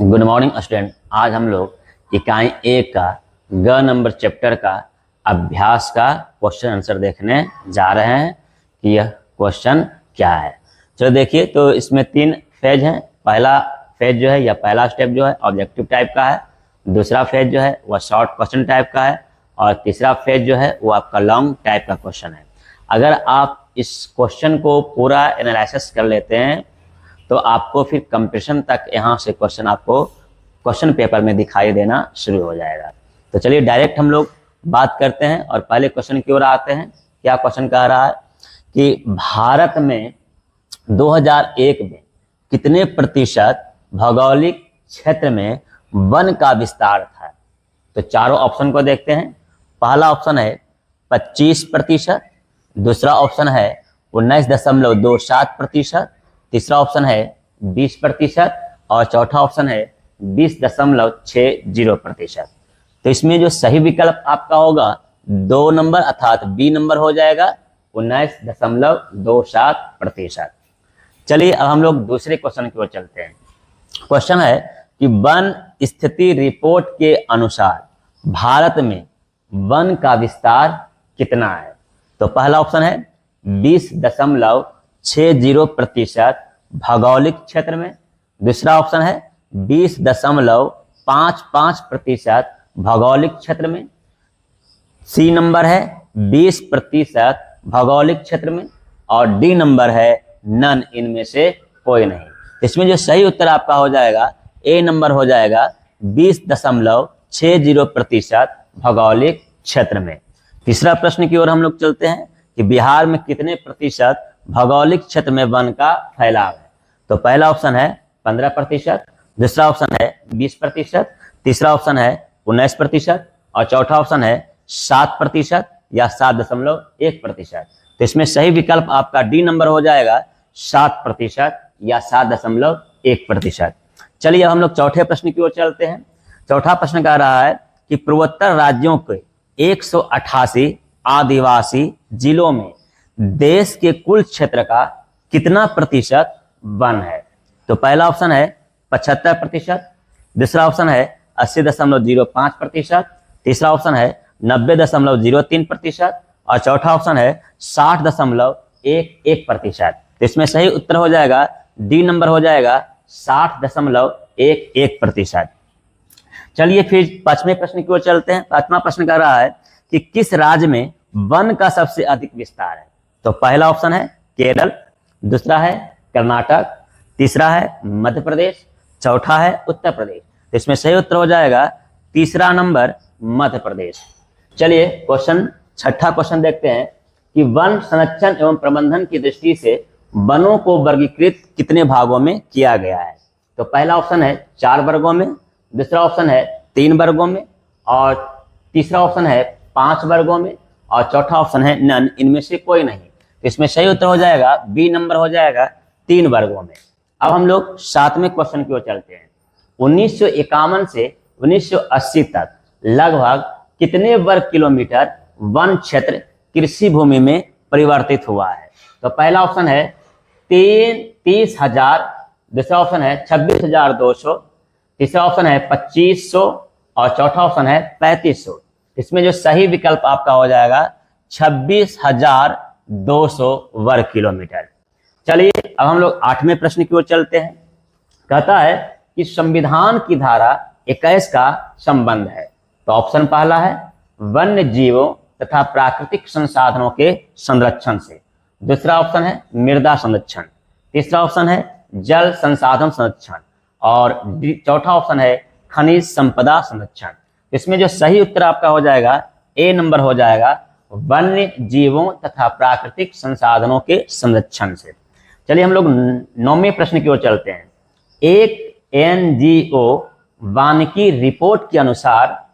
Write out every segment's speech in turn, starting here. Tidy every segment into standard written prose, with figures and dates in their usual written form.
Good morning student. आज हम लोग इकाई 1 का ग नंबर चैप्टर का अभ्यास का क्वेश्चन आंसर देखने जा रहे हैं कि यह क्वेश्चन क्या है। चलो देखिए, तो इसमें 3 फेज हैं। पहला फेज जो है या पहला स्टेप जो है ऑब्जेक्टिव टाइप का है, दूसरा फेज जो है वह शॉर्ट क्वेश्चन टाइप का है और तीसरा फेज जो है वो आपका लॉन्ग टाइप का क्वेश्चन है। अगर आप इस क्वेश्चन को पूरा एनालिसिस कर लेते हैं तो आपको फिर कंपटीशन तक यहाँ से क्वेश्चन आपको क्वेश्चन पेपर में दिखाई देना शुरू हो जाएगा। तो चलिए डायरेक्ट हम लोग बात करते हैं और पहले क्वेश्चन की ओर आते हैं। क्या क्वेश्चन कह रहा है कि भारत में 2001 में कितने प्रतिशत भौगोलिक क्षेत्र में वन का विस्तार था। तो चारों ऑप्शन को देखते हैं। पहला ऑप्शन है 25%, दूसरा ऑप्शन है 19.27%, तीसरा ऑप्शन है 20% और चौथा ऑप्शन है 20.60%। तो इसमें जो सही विकल्प आपका होगा 2 नंबर अर्थात बी नंबर हो जाएगा 19.27%। चलिए अब हम लोग दूसरे क्वेश्चन की ओर चलते हैं। क्वेश्चन है कि वन स्थिति रिपोर्ट के अनुसार भारत में वन का विस्तार कितना है। तो पहला ऑप्शन है 20.60% भौगोलिक क्षेत्र में, दूसरा ऑप्शन है 20.55% भौगोलिक क्षेत्र में, सी नंबर है 20% भौगोलिक क्षेत्र में और डी नंबर है नन, इनमें से कोई नहीं। इसमें जो सही उत्तर आपका हो जाएगा ए नंबर हो जाएगा 20.60% भौगोलिक क्षेत्र में। तीसरा प्रश्न की ओर हम लोग चलते हैं कि बिहार में कितने प्रतिशत भौगोलिक क्षेत्र में वन का फैलाव है। तो पहला ऑप्शन है 15%, दूसरा ऑप्शन है 20%, तीसरा ऑप्शन है 19% और चौथा ऑप्शन है 7% या 7.1%। तो इसमें सही विकल्प आपका डी नंबर हो जाएगा 7% या 7.1%। चलिए अब हम लोग चौथे प्रश्न की ओर चलते हैं। चौथा प्रश्न कह रहा है कि पूर्वोत्तर राज्यों के 188 आदिवासी जिलों में देश के कुल क्षेत्र का कितना प्रतिशत वन है। तो पहला ऑप्शन है 75%, दूसरा ऑप्शन है 80.05%, तीसरा ऑप्शन है 90.03% और चौथा ऑप्शन है 60.11%। तो इसमें सही उत्तर हो जाएगा डी नंबर हो जाएगा 60.11%। चलिए फिर पांचवें प्रश्न की ओर चलते हैं। पांचवा प्रश्न कह रहा है कि किस राज्य में वन का सबसे अधिक विस्तार है। तो पहला ऑप्शन है केरल, दूसरा है कर्नाटक, तीसरा है मध्य प्रदेश, चौथा है उत्तर प्रदेश। तो इसमें सही उत्तर हो जाएगा तीसरा नंबर मध्य प्रदेश। चलिए छठा क्वेश्चन देखते हैं कि वन संरक्षण एवं प्रबंधन की दृष्टि से वनों को वर्गीकृत कितने भागों में किया गया है। तो पहला ऑप्शन है 4 वर्गों में, दूसरा ऑप्शन है 3 वर्गों में और तीसरा ऑप्शन है 5 वर्गों में और चौथा ऑप्शन है नन, इनमें से कोई नहीं। तो इसमें सही उत्तर हो जाएगा बी नंबर हो जाएगा 3 वर्गों में। अब हम लोग 7वें क्वेश्चन की ओर चलते हैं। 1951 से 1980 तक लगभग कितने वर्ग किलोमीटर वन क्षेत्र कृषि भूमि में परिवर्तित हुआ है। तो पहला ऑप्शन है 30,000, दूसरा ऑप्शन है 26,200, तीसरा ऑप्शन है 2500 और चौथा ऑप्शन है 3500। इसमें जो सही विकल्प आपका हो जाएगा 26,200 वर्ग किलोमीटर। चलिए अब हम लोग 8वें प्रश्न की ओर चलते हैं। कहता है कि संविधान की धारा 21 का संबंध है। तो ऑप्शन पहला है वन्य जीवों तथा प्राकृतिक संसाधनों के संरक्षण से, दूसरा ऑप्शन है मृदा संरक्षण, तीसरा ऑप्शन है जल संसाधन संरक्षण और चौथा ऑप्शन है खनिज संपदा संरक्षण। इसमें जो सही उत्तर आपका हो जाएगा ए नंबर हो जाएगा वन्य जीवों तथा प्राकृतिक संसाधनों के संरक्षण से। चलिए हम लोग 9वें प्रश्न की ओर चलते हैं। एक एनजीओ वानिकी रिपोर्ट के अनुसार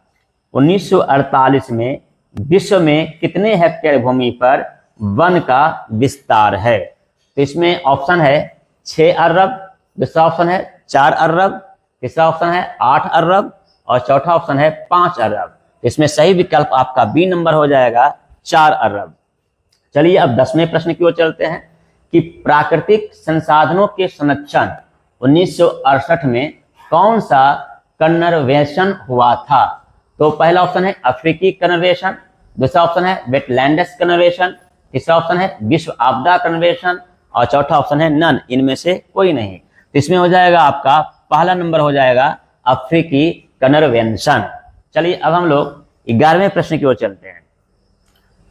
1948 में विश्व में कितने हेक्टेयर भूमि पर वन का विस्तार है। तो इसमें ऑप्शन है 6 अरब, दूसरा ऑप्शन है 4 अरब, तीसरा ऑप्शन है 8 अरब और चौथा ऑप्शन है 5 अरब। इसमें सही विकल्प आपका बी नंबर हो जाएगा 4 अरब। चलिए अब 10वें प्रश्न की ओर चलते हैं कि प्राकृतिक संसाधनों के संरक्षण 1968 में कौन सा कन्वर्जेशन हुआ था? तो पहला ऑप्शन है अफ्रीकी कन्वर्जेशन, दूसरा ऑप्शन है वेटलैंड्स कन्वर्जेशन, तीसरा ऑप्शन है विश्व आपदा कन्वर्जेशन और चौथा ऑप्शन है नन, इनमें से कोई नहीं। तो इसमें हो जाएगा आपका पहला नंबर हो जाएगा अफ्रीकी कन्वर्जेशन। चलिए अब हम लोग 11वें प्रश्न की ओर चलते हैं।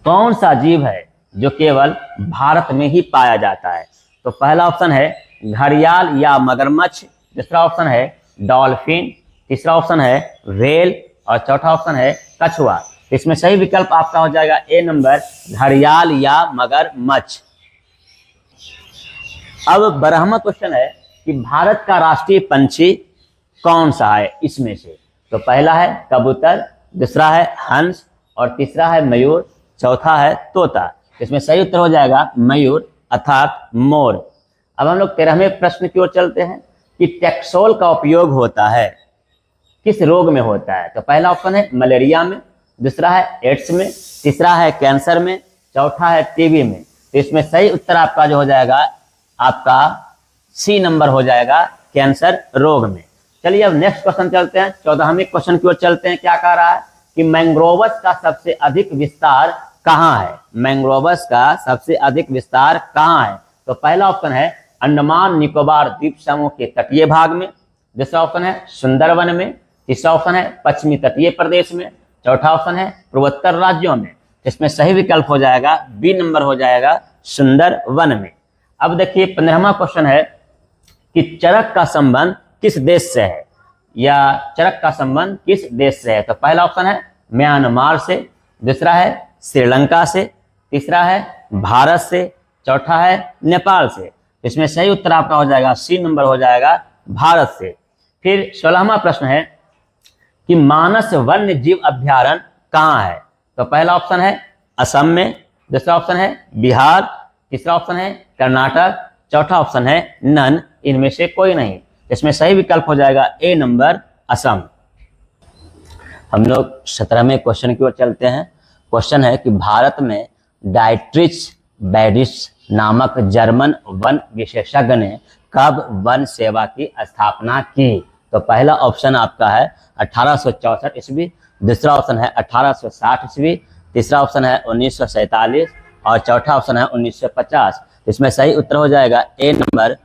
कौन सा जीव है जो केवल भारत में ही पाया जाता है? तो पहला ऑप्शन है घड़ियाल या मगरमच्छ, दूसरा ऑप्शन है डॉल्फिन, तीसरा ऑप्शन है व्हेल और चौथा ऑप्शन है कछुआ। इसमें सही विकल्प आपका हो जाएगा ए नंबर घड़ियाल या मगरमच्छ। अब 12वां क्वेश्चन है कि भारत का राष्ट्रीय पंछी कौन सा है इसमें से? तो पहला है कबूतर, दूसरा है हंस और तीसरा है मयूर, चौथा है तोता। इसमें सही उत्तर हो जाएगा मयूर अर्थात मोर। अब हम लोग 13वें प्रश्न की ओर चलते हैं कि टैक्सोल का उपयोग होता है किस रोग में होता है? तो पहला ऑप्शन है मलेरिया में, दूसरा है एड्स में, तीसरा है कैंसर में, चौथा है टीबी में। तो इसमें सही उत्तर आपका जो हो जाएगा आपका सी नंबर हो जाएगा कैंसर रोग में। चलिए अब नेक्स्ट क्वेश्चन चलते हैं, 14वें क्वेश्चन की ओर चलते हैं। क्या कह रहा है कि मैंग्रोवस का सबसे अधिक विस्तार कहाँ है? मैंग्रोवस का सबसे अधिक विस्तार कहाँ है? तो पहला ऑप्शन है अंडमान निकोबार द्वीप समूह के तटीय भाग में, दूसरा ऑप्शन है सुंदरवन में, तीसरा ऑप्शन है पश्चिमी तटीय प्रदेश में, चौथा ऑप्शन है पूर्वोत्तर राज्यों में। इसमें सही विकल्प हो जाएगा बी नंबर हो जाएगा सुंदरवन में। अब देखिए 15वां क्वेश्चन है कि चरक का संबंध किस देश से है या चरक का संबंध किस देश से है? तो पहला ऑप्शन है म्यांमार से, दूसरा है श्रीलंका से, तीसरा है भारत से, चौथा है नेपाल से। इसमें सही उत्तर आपका हो जाएगा सी नंबर हो जाएगा भारत से। फिर 16वां प्रश्न है कि मानस वन्य जीव अभ्यारण्य कहाँ है? तो पहला ऑप्शन है असम में, दूसरा ऑप्शन है बिहार, तीसरा ऑप्शन है कर्नाटक, चौथा ऑप्शन है नन, इनमें से कोई नहीं। इसमें सही विकल्प हो जाएगा ए नंबर असम। हम लोग 17वें क्वेश्चन की ओर चलते हैं। क्वेश्चन है कि भारत में डाइट्रिच बैडिस नामक जर्मन वन विशेषज्ञ ने कब वन सेवा की स्थापना की? तो पहला ऑप्शन आपका है 1864 ईस्वी, दूसरा ऑप्शन है 1860 ईस्वी, तीसरा ऑप्शन है 1947 और चौथा ऑप्शन है 1950। इसमें सही उत्तर हो जाएगा ए नंबर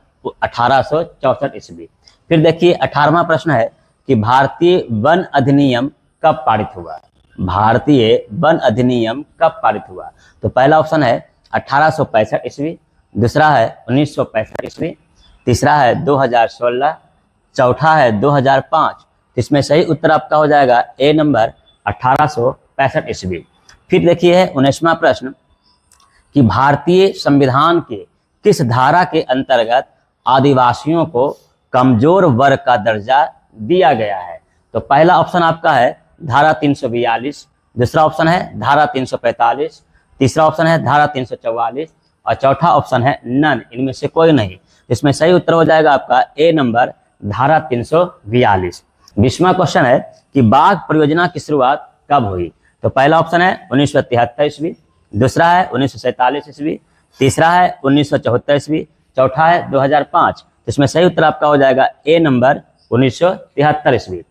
1864 ईस्वी। फिर देखिए 18वां प्रश्न है कि भारतीय वन अधिनियम कब पारित हुआ? भारतीय वन अधिनियम कब पारित हुआ? तो पहला ऑप्शन है 1865 ईस्वी, दूसरा है 1965 ईस्वी, तीसरा है 2016, चौथा है 2005। इसमें सही उत्तर आपका हो जाएगा ए नंबर 1865 ईस्वी। फिर देखिए है 19वां प्रश्न कि भारतीय संविधान के किस धारा के अंतर्गत आदिवासियों को कमजोर वर्ग का दर्जा दिया गया है? तो पहला ऑप्शन आपका है धारा 342, दूसरा ऑप्शन है धारा 345, तीसरा ऑप्शन है धारा 344 और चौथा ऑप्शन है नन, इनमें से कोई नहीं। इसमें सही उत्तर हो जाएगा आपका ए नंबर धारा 342। 20वां क्वेश्चन है कि बाघ परियोजना की शुरुआत कब हुई? तो पहला ऑप्शन है 1973 ईस्वी, दूसरा है 1947 ईस्वी, तीसरा है 1974 ईस्वी, चौथा है 2005। इसमें सही उत्तर आपका हो जाएगा ए नंबर 1973 ईस्वी।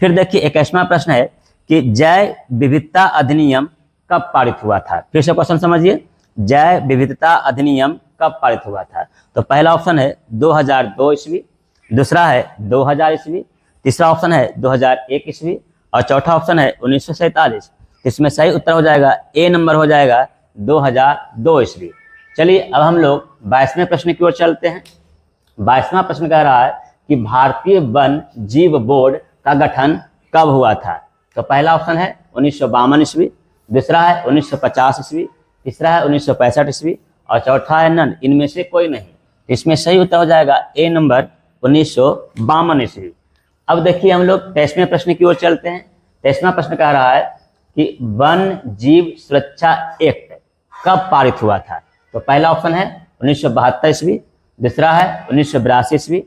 फिर देखिए 21वां प्रश्न है कि जैव विविधता अधिनियम कब पारित हुआ था? फिर से क्वेश्चन समझिए, जैव विविधता अधिनियम कब पारित हुआ था? तो पहला ऑप्शन है 2002 ईस्वी, दूसरा है 2000 ईस्वी, तीसरा ऑप्शन है 2001 ईस्वी और चौथा ऑप्शन है 1947। इसमें सही उत्तर हो जाएगा ए नंबर हो जाएगा 2002 ईस्वी। चलिए अब हम लोग 22वें प्रश्न की ओर चलते हैं। 22वां प्रश्न कह रहा है कि भारतीय वन जीव बोर्ड का गठन कब हुआ था? तो पहला ऑप्शन है 1952 ईस्वी, दूसरा है 1950 ईस्वी, तीसरा है 1965 ईस्वी और चौथा है नन, इनमें से कोई नहीं। इसमें सही उत्तर हो जाएगा ए नंबर 1952 ईस्वी। अब देखिए हम लोग 23वें प्रश्न की ओर चलते हैं। 23वां प्रश्न कह रहा है कि वन जीव सुरक्षा एक्ट कब पारित हुआ था? तो पहला ऑप्शन है 1972 ईस्वी, दूसरा है 1982 ईस्वी,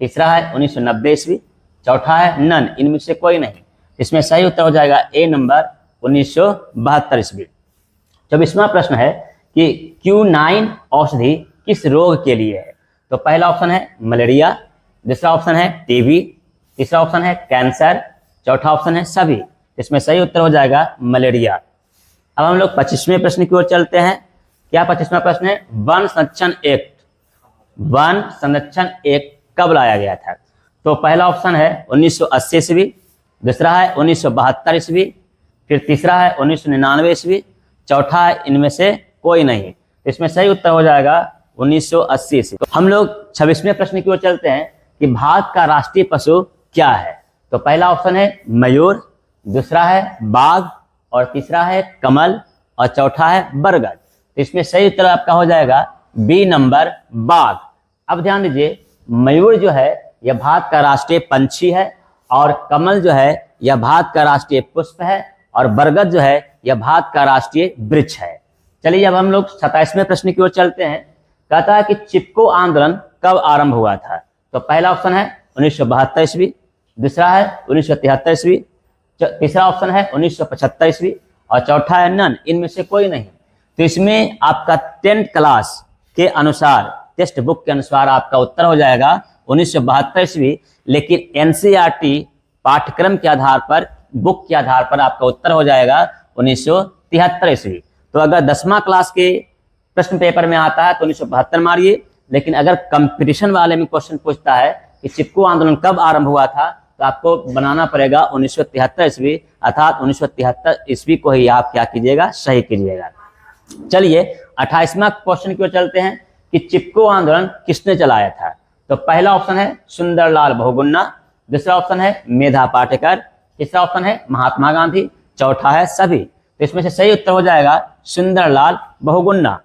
तीसरा है 1990 ईस्वी, चौथा है नन, इनमें से कोई नहीं। इसमें सही उत्तर हो जाएगा ए नंबर 1972 ईस्वी। 24वां प्रश्न है कि Q9 औषधि किस रोग के लिए है? तो पहला ऑप्शन है मलेरिया, दूसरा ऑप्शन है टीबी, तीसरा ऑप्शन है कैंसर, चौथा ऑप्शन है सभी। इसमें सही उत्तर हो जाएगा मलेरिया। अब हम लोग 25वें प्रश्न की ओर चलते हैं। क्या 25वां प्रश्न है? वन संरक्षण एक्ट, वन संरक्षण एक्ट कब लाया गया था? तो पहला ऑप्शन है 1980 ईस्वी, दूसरा है 1972 ईस्वी, फिर तीसरा है 1999 ईस्वी, चौथा है इनमें से कोई नहीं। इसमें सही उत्तर हो जाएगा 1980 ईस्वी। तो हम लोग 26वें प्रश्न की ओर चलते हैं कि भारत का राष्ट्रीय पशु क्या है? तो पहला ऑप्शन है मयूर, दूसरा है बाघ, और तीसरा है कमल, और चौथा है बरगद। तो इसमें सही उत्तर आपका हो जाएगा बी नंबर बाघ। अब ध्यान दीजिए, मयूर जो है यह भारत का राष्ट्रीय पंछी है, और कमल जो है यह भारत का राष्ट्रीय पुष्प है, और बरगद जो है यह भारत का राष्ट्रीय वृक्ष है। चलिए अब हम लोग 27वें प्रश्न की ओर चलते हैं। कहता है कि चिपको आंदोलन कब आरंभ हुआ था? तो पहला ऑप्शन है 1972 ईस्वी, दूसरा है 1973 ईस्वी, तीसरा ऑप्शन है 1975 ईस्वी, और चौथा है नन, इनमें से कोई नहीं। तो इसमें आपका 10th क्लास के अनुसार, टेक्स्ट बुक के अनुसार आपका उत्तर हो जाएगा 1972 ईस्वी, लेकिन एनसीईआरटी पाठ्यक्रम के आधार पर, बुक के आधार पर आपका उत्तर हो जाएगा 1973 ईस्वी। तो अगर 10वां क्लास के प्रश्न पेपर में आता है तो 1972 मारिए, लेकिन अगर कंपटीशन वाले में क्वेश्चन पूछता है कि चिपको आंदोलन कब आरंभ हुआ था, तो आपको बनाना पड़ेगा 1973 ईस्वी, अर्थात 1973 ईस्वी को ही आप क्या कीजिएगा, सही कीजिएगा। चलिए 28वां क्वेश्चन की ओर चलते हैं कि चिपको आंदोलन किसने चलाया था? तो पहला ऑप्शन है सुंदरलाल बहुगुणा, दूसरा ऑप्शन है मेधा पाटेकर, तीसरा ऑप्शन है महात्मा गांधी, चौथा है सभी। तो इसमें से सही उत्तर हो जाएगा सुंदरलाल बहुगुणा।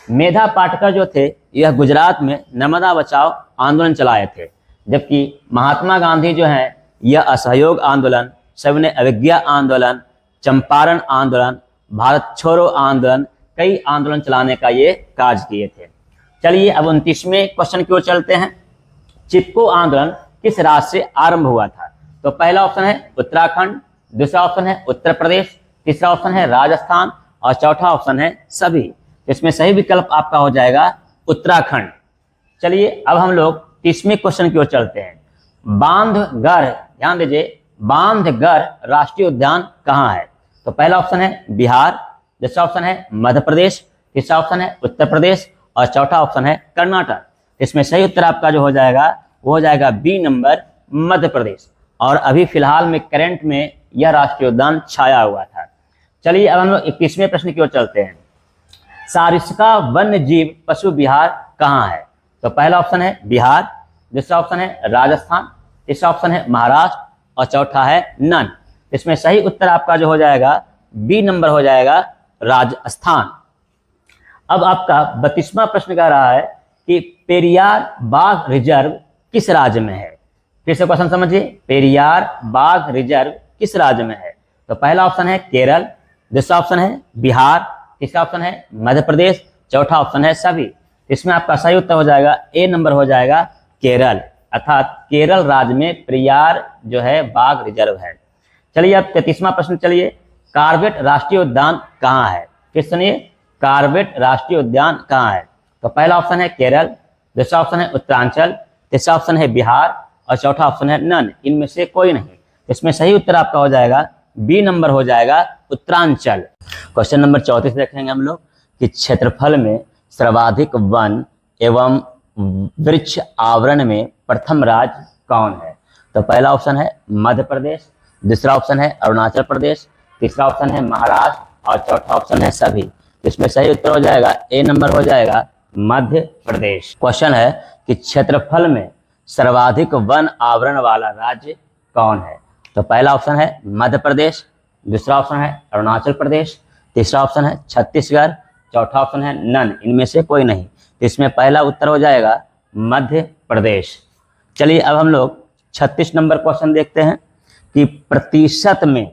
मेधा पाटेकर जो थे यह गुजरात में नर्मदा बचाओ आंदोलन चलाए थे, जबकि महात्मा गांधी जो हैं यह असहयोग आंदोलन, सविनय अवज्ञा आंदोलन, चंपारण आंदोलन, भारत छोड़ो आंदोलन, कई आंदोलन चलाने का ये कार्य किए थे। चलिए अब 29वें क्वेश्चन की ओर चलते हैं। चिपको आंदोलन किस राज्य से आरंभ हुआ था? तो पहला ऑप्शन है उत्तराखंड, दूसरा ऑप्शन है उत्तर प्रदेश, तीसरा ऑप्शन है राजस्थान, और चौथा ऑप्शन है सभी। इसमें सही विकल्प आपका हो जाएगा उत्तराखंड। चलिए अब हम लोग 30वें क्वेश्चन की ओर चलते हैं। बांधवगढ़, ध्यान दीजिए, बांधवगढ़ राष्ट्रीय उद्यान कहाँ है? तो पहला ऑप्शन है बिहार, दूसरा ऑप्शन है मध्य प्रदेश, तीसरा ऑप्शन है उत्तर प्रदेश, और चौथा ऑप्शन है कर्नाटक। इसमें सही उत्तर आपका जो हो जाएगा वो हो जाएगा बी नंबर मध्य प्रदेश। और अभी फिलहाल में करंट में यह राष्ट्रीय उद्यान छाया हुआ था। चलिए अब हम लोग 21वें प्रश्न की ओर चलते हैं। सारिस्का वन्य जीव पशु विहार कहाँ है? तो पहला ऑप्शन है बिहार, दूसरा ऑप्शन है राजस्थान, तीसरा ऑप्शन है महाराष्ट्र, और चौथा है नन। इसमें सही उत्तर आपका जो हो जाएगा बी नंबर हो जाएगा राजस्थान। अब आपका 32वां प्रश्न कह रहा है कि पेरियार बाघ रिजर्व किस राज्य में है? फिर से क्वेश्चन समझिए, पेरियार बाघ रिजर्व किस राज्य में है? तो पहला ऑप्शन है केरल, दूसरा ऑप्शन है बिहार, तीसरा ऑप्शन है मध्य प्रदेश, चौथा ऑप्शन है सभी। इसमें आपका सही उत्तर हो जाएगा ए नंबर हो जाएगा केरल, अर्थात केरल राज्य में पेरियार जो है बाघ रिजर्व है। चलिए अब 33वां प्रश्न, चलिए कॉर्बेट राष्ट्रीय उद्यान कहाँ है? फिर सुनिए, कॉर्बेट राष्ट्रीय उद्यान कहाँ है? तो पहला ऑप्शन है केरल, दूसरा ऑप्शन है उत्तरांचल, तीसरा ऑप्शन है बिहार, और चौथा ऑप्शन है नन, इनमें से कोई नहीं। इसमें सही उत्तर आपका हो जाएगा बी नंबर हो जाएगा उत्तरांचल। क्वेश्चन नंबर 34 देखेंगे हम लोग कि क्षेत्रफल में सर्वाधिक वन एवं वृक्ष आवरण में प्रथम राज्य कौन है? तो पहला ऑप्शन है मध्य प्रदेश, दूसरा ऑप्शन है अरुणाचल प्रदेश, तीसरा ऑप्शन है महाराष्ट्र, और चौथा ऑप्शन है सभी। इसमें सही उत्तर हो जाएगा ए नंबर हो जाएगा मध्य प्रदेश। क्वेश्चन है कि क्षेत्रफल में सर्वाधिक वन आवरण वाला राज्य कौन है? तो पहला ऑप्शन है मध्य प्रदेश, दूसरा ऑप्शन है अरुणाचल प्रदेश, तीसरा ऑप्शन है छत्तीसगढ़, चौथा ऑप्शन है नन, इनमें से कोई नहीं। तो इसमें पहला उत्तर हो जाएगा मध्य प्रदेश। चलिए अब हम लोग 36 नंबर क्वेश्चन देखते हैं कि प्रतिशत में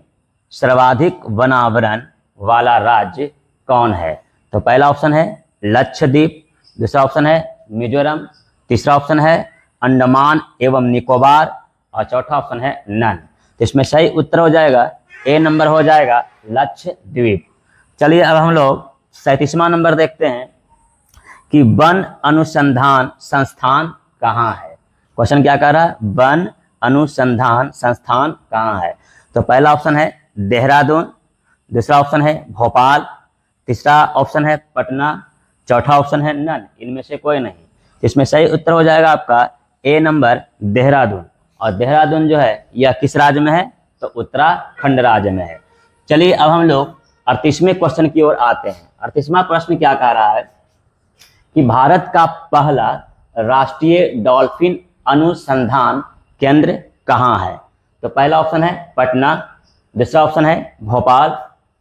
सर्वाधिक वनावरण वाला राज्य कौन है? तो पहला ऑप्शन है लक्षद्वीप, दूसरा ऑप्शन है मिजोरम, तीसरा ऑप्शन है अंडमान एवं निकोबार, और चौथा ऑप्शन है नन। तो इसमें सही उत्तर हो जाएगा ए नंबर हो जाएगा लक्षद्वीप। चलिए अब हम लोग 37वां नंबर देखते हैं कि वन अनुसंधान संस्थान कहाँ है? क्वेश्चन क्या कह रहा है? वन अनुसंधान संस्थान कहाँ है? तो पहला ऑप्शन है देहरादून, दूसरा ऑप्शन है भोपाल, तीसरा ऑप्शन है पटना, चौथा ऑप्शन है नन, इनमें से कोई नहीं। इसमें सही उत्तर हो जाएगा आपका ए नंबर देहरादून। और देहरादून जो है यह किस राज्य में है? तो उत्तराखंड राज्य में है। चलिए अब हम लोग 38वें क्वेश्चन की ओर आते हैं। 38वां प्रश्न क्या कह रहा है कि भारत का पहला राष्ट्रीय डॉल्फिन अनुसंधान केंद्र कहाँ है? तो पहला ऑप्शन है पटना, दूसरा ऑप्शन है भोपाल,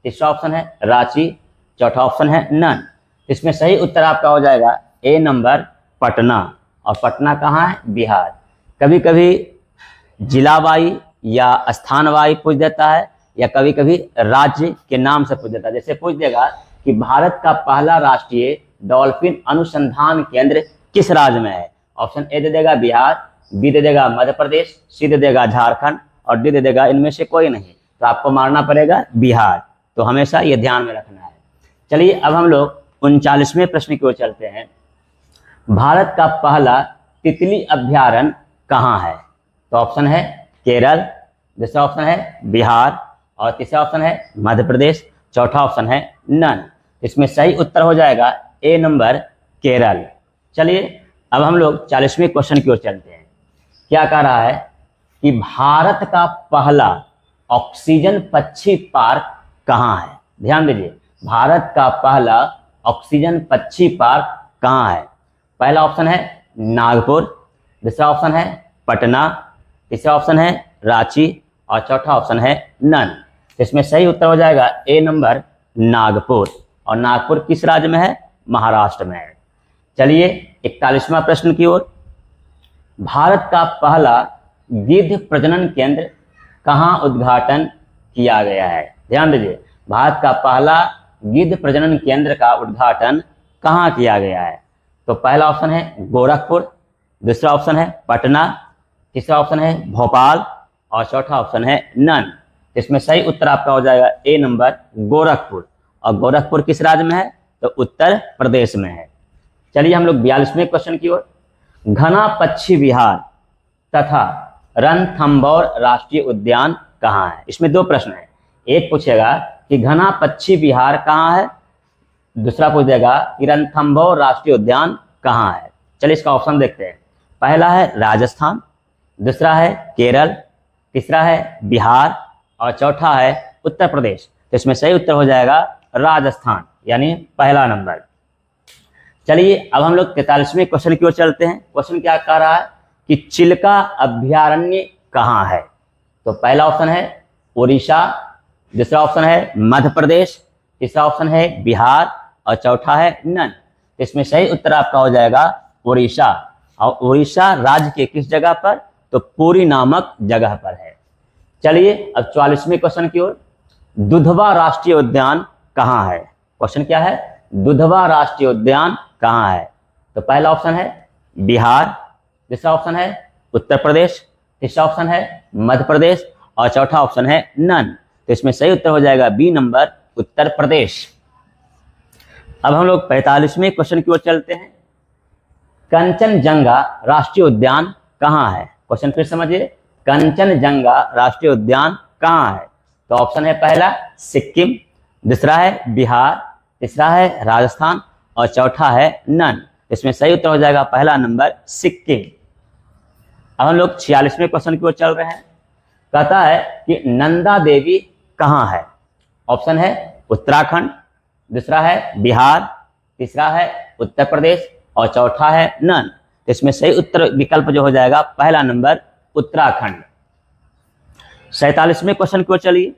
तीसरा ऑप्शन है रांची, चौथा ऑप्शन है नन। इसमें सही उत्तर आपका हो जाएगा ए नंबर पटना। और पटना कहाँ है? बिहार। कभी कभी जिलावाई या स्थानवाई पूछ देता है, या कभी कभी राज्य के नाम से पूछ देता है। जैसे पूछ देगा कि भारत का पहला राष्ट्रीय डॉल्फिन अनुसंधान केंद्र किस राज्य में है? ऑप्शन ए दे देगा बिहार, बी दे देगा मध्य प्रदेश, सी दे देगा झारखंड और डी दे देगा इनमें से कोई नहीं। तो आपको मारना पड़ेगा बिहार। तो हमेशा ये ध्यान में रखना है। चलिए अब हम लोग 39वें प्रश्न की ओर चलते हैं। भारत का पहला तितली अभ्यारण्य कहाँ है? तो ऑप्शन है केरल, दूसरा ऑप्शन है बिहार और तीसरा ऑप्शन है मध्य प्रदेश, चौथा ऑप्शन है नन। इसमें सही उत्तर हो जाएगा ए नंबर केरल। चलिए अब हम लोग 40वें क्वेश्चन की ओर चलते हैं। क्या कह रहा है कि भारत का पहला ऑक्सीजन पक्षी पार्क कहाँ है? ध्यान दीजिए, भारत का पहला ऑक्सीजन पक्षी पार्क कहाँ है? पहला ऑप्शन है नागपुर, दूसरा ऑप्शन है पटना, तीसरा ऑप्शन है रांची और चौथा ऑप्शन है नन। इसमें सही उत्तर हो जाएगा ए नंबर नागपुर। और नागपुर किस राज्य में है? महाराष्ट्र में है। चलिए 41वां प्रश्न की ओर। भारत का पहला गिद्ध प्रजनन केंद्र कहाँ उद्घाटन किया गया है? ध्यान दीजिए, भारत का पहला गिद्ध प्रजनन केंद्र का उद्घाटन कहाँ किया गया है? तो पहला ऑप्शन है गोरखपुर, दूसरा ऑप्शन है पटना, तीसरा ऑप्शन है भोपाल और चौथा ऑप्शन है नन। इसमें सही उत्तर आपका हो जाएगा ए नंबर गोरखपुर। और गोरखपुर किस राज्य में है? तो उत्तर प्रदेश में है। चलिए हम लोग 42वें क्वेश्चन की ओर। घना पक्षी विहार तथा रणथंभौर राष्ट्रीय उद्यान कहाँ है? इसमें दो प्रश्न है। एक पूछेगा कि घना पक्षी विहार कहाँ है, दूसरा पूछ देगा कि रणथंभौर राष्ट्रीय उद्यान कहाँ है। चलिए इसका ऑप्शन देखते हैं। पहला है राजस्थान, दूसरा है केरल, तीसरा है बिहार और चौथा है उत्तर प्रदेश। तो इसमें सही उत्तर हो जाएगा राजस्थान, यानी पहला नंबर। चलिए अब हम लोग 43वें क्वेश्चन की ओर चलते हैं। क्वेश्चन क्या कह रहा है कि चिल्का अभ्यारण्य कहाँ है? तो पहला ऑप्शन है उड़ीसा, दूसरा ऑप्शन है मध्य प्रदेश, तीसरा ऑप्शन है बिहार और चौथा है नन। इसमें सही उत्तर आपका हो जाएगा उड़ीसा। और उड़ीसा राज्य के किस जगह पर? तो पुरी नामक जगह पर है। चलिए अब 44वें क्वेश्चन की ओर। दुधवा राष्ट्रीय उद्यान कहाँ है? क्वेश्चन क्या है? दुधवा राष्ट्रीय उद्यान कहाँ है? तो पहला ऑप्शन है बिहार, दूसरा ऑप्शन है उत्तर प्रदेश, तीसरा ऑप्शन है मध्य प्रदेश और चौथा ऑप्शन है नन। तो इसमें सही उत्तर हो जाएगा बी नंबर उत्तर प्रदेश। अब हम लोग 45वें क्वेश्चन की ओर चलते हैं। कंचनजंगा राष्ट्रीय उद्यान कहाँ है? क्वेश्चन फिर समझिए, कंचनजंगा राष्ट्रीय उद्यान कहाँ है? तो ऑप्शन है पहला सिक्किम, दूसरा है बिहार, तीसरा है राजस्थान और चौथा है नन। इसमें सही उत्तर हो जाएगा पहला नंबर सिक्किम। अब हम लोग 46वें क्वेश्चन की ओर चल रहे हैं। कहता है कि नंदा देवी कहाँ है? ऑप्शन है उत्तराखंड, दूसरा है बिहार, तीसरा है उत्तर प्रदेश और चौथा है नन। इसमें सही उत्तर विकल्प जो हो जाएगा पहला नंबर उत्तराखंड। 47वें क्वेश्चन की ओर चलिए।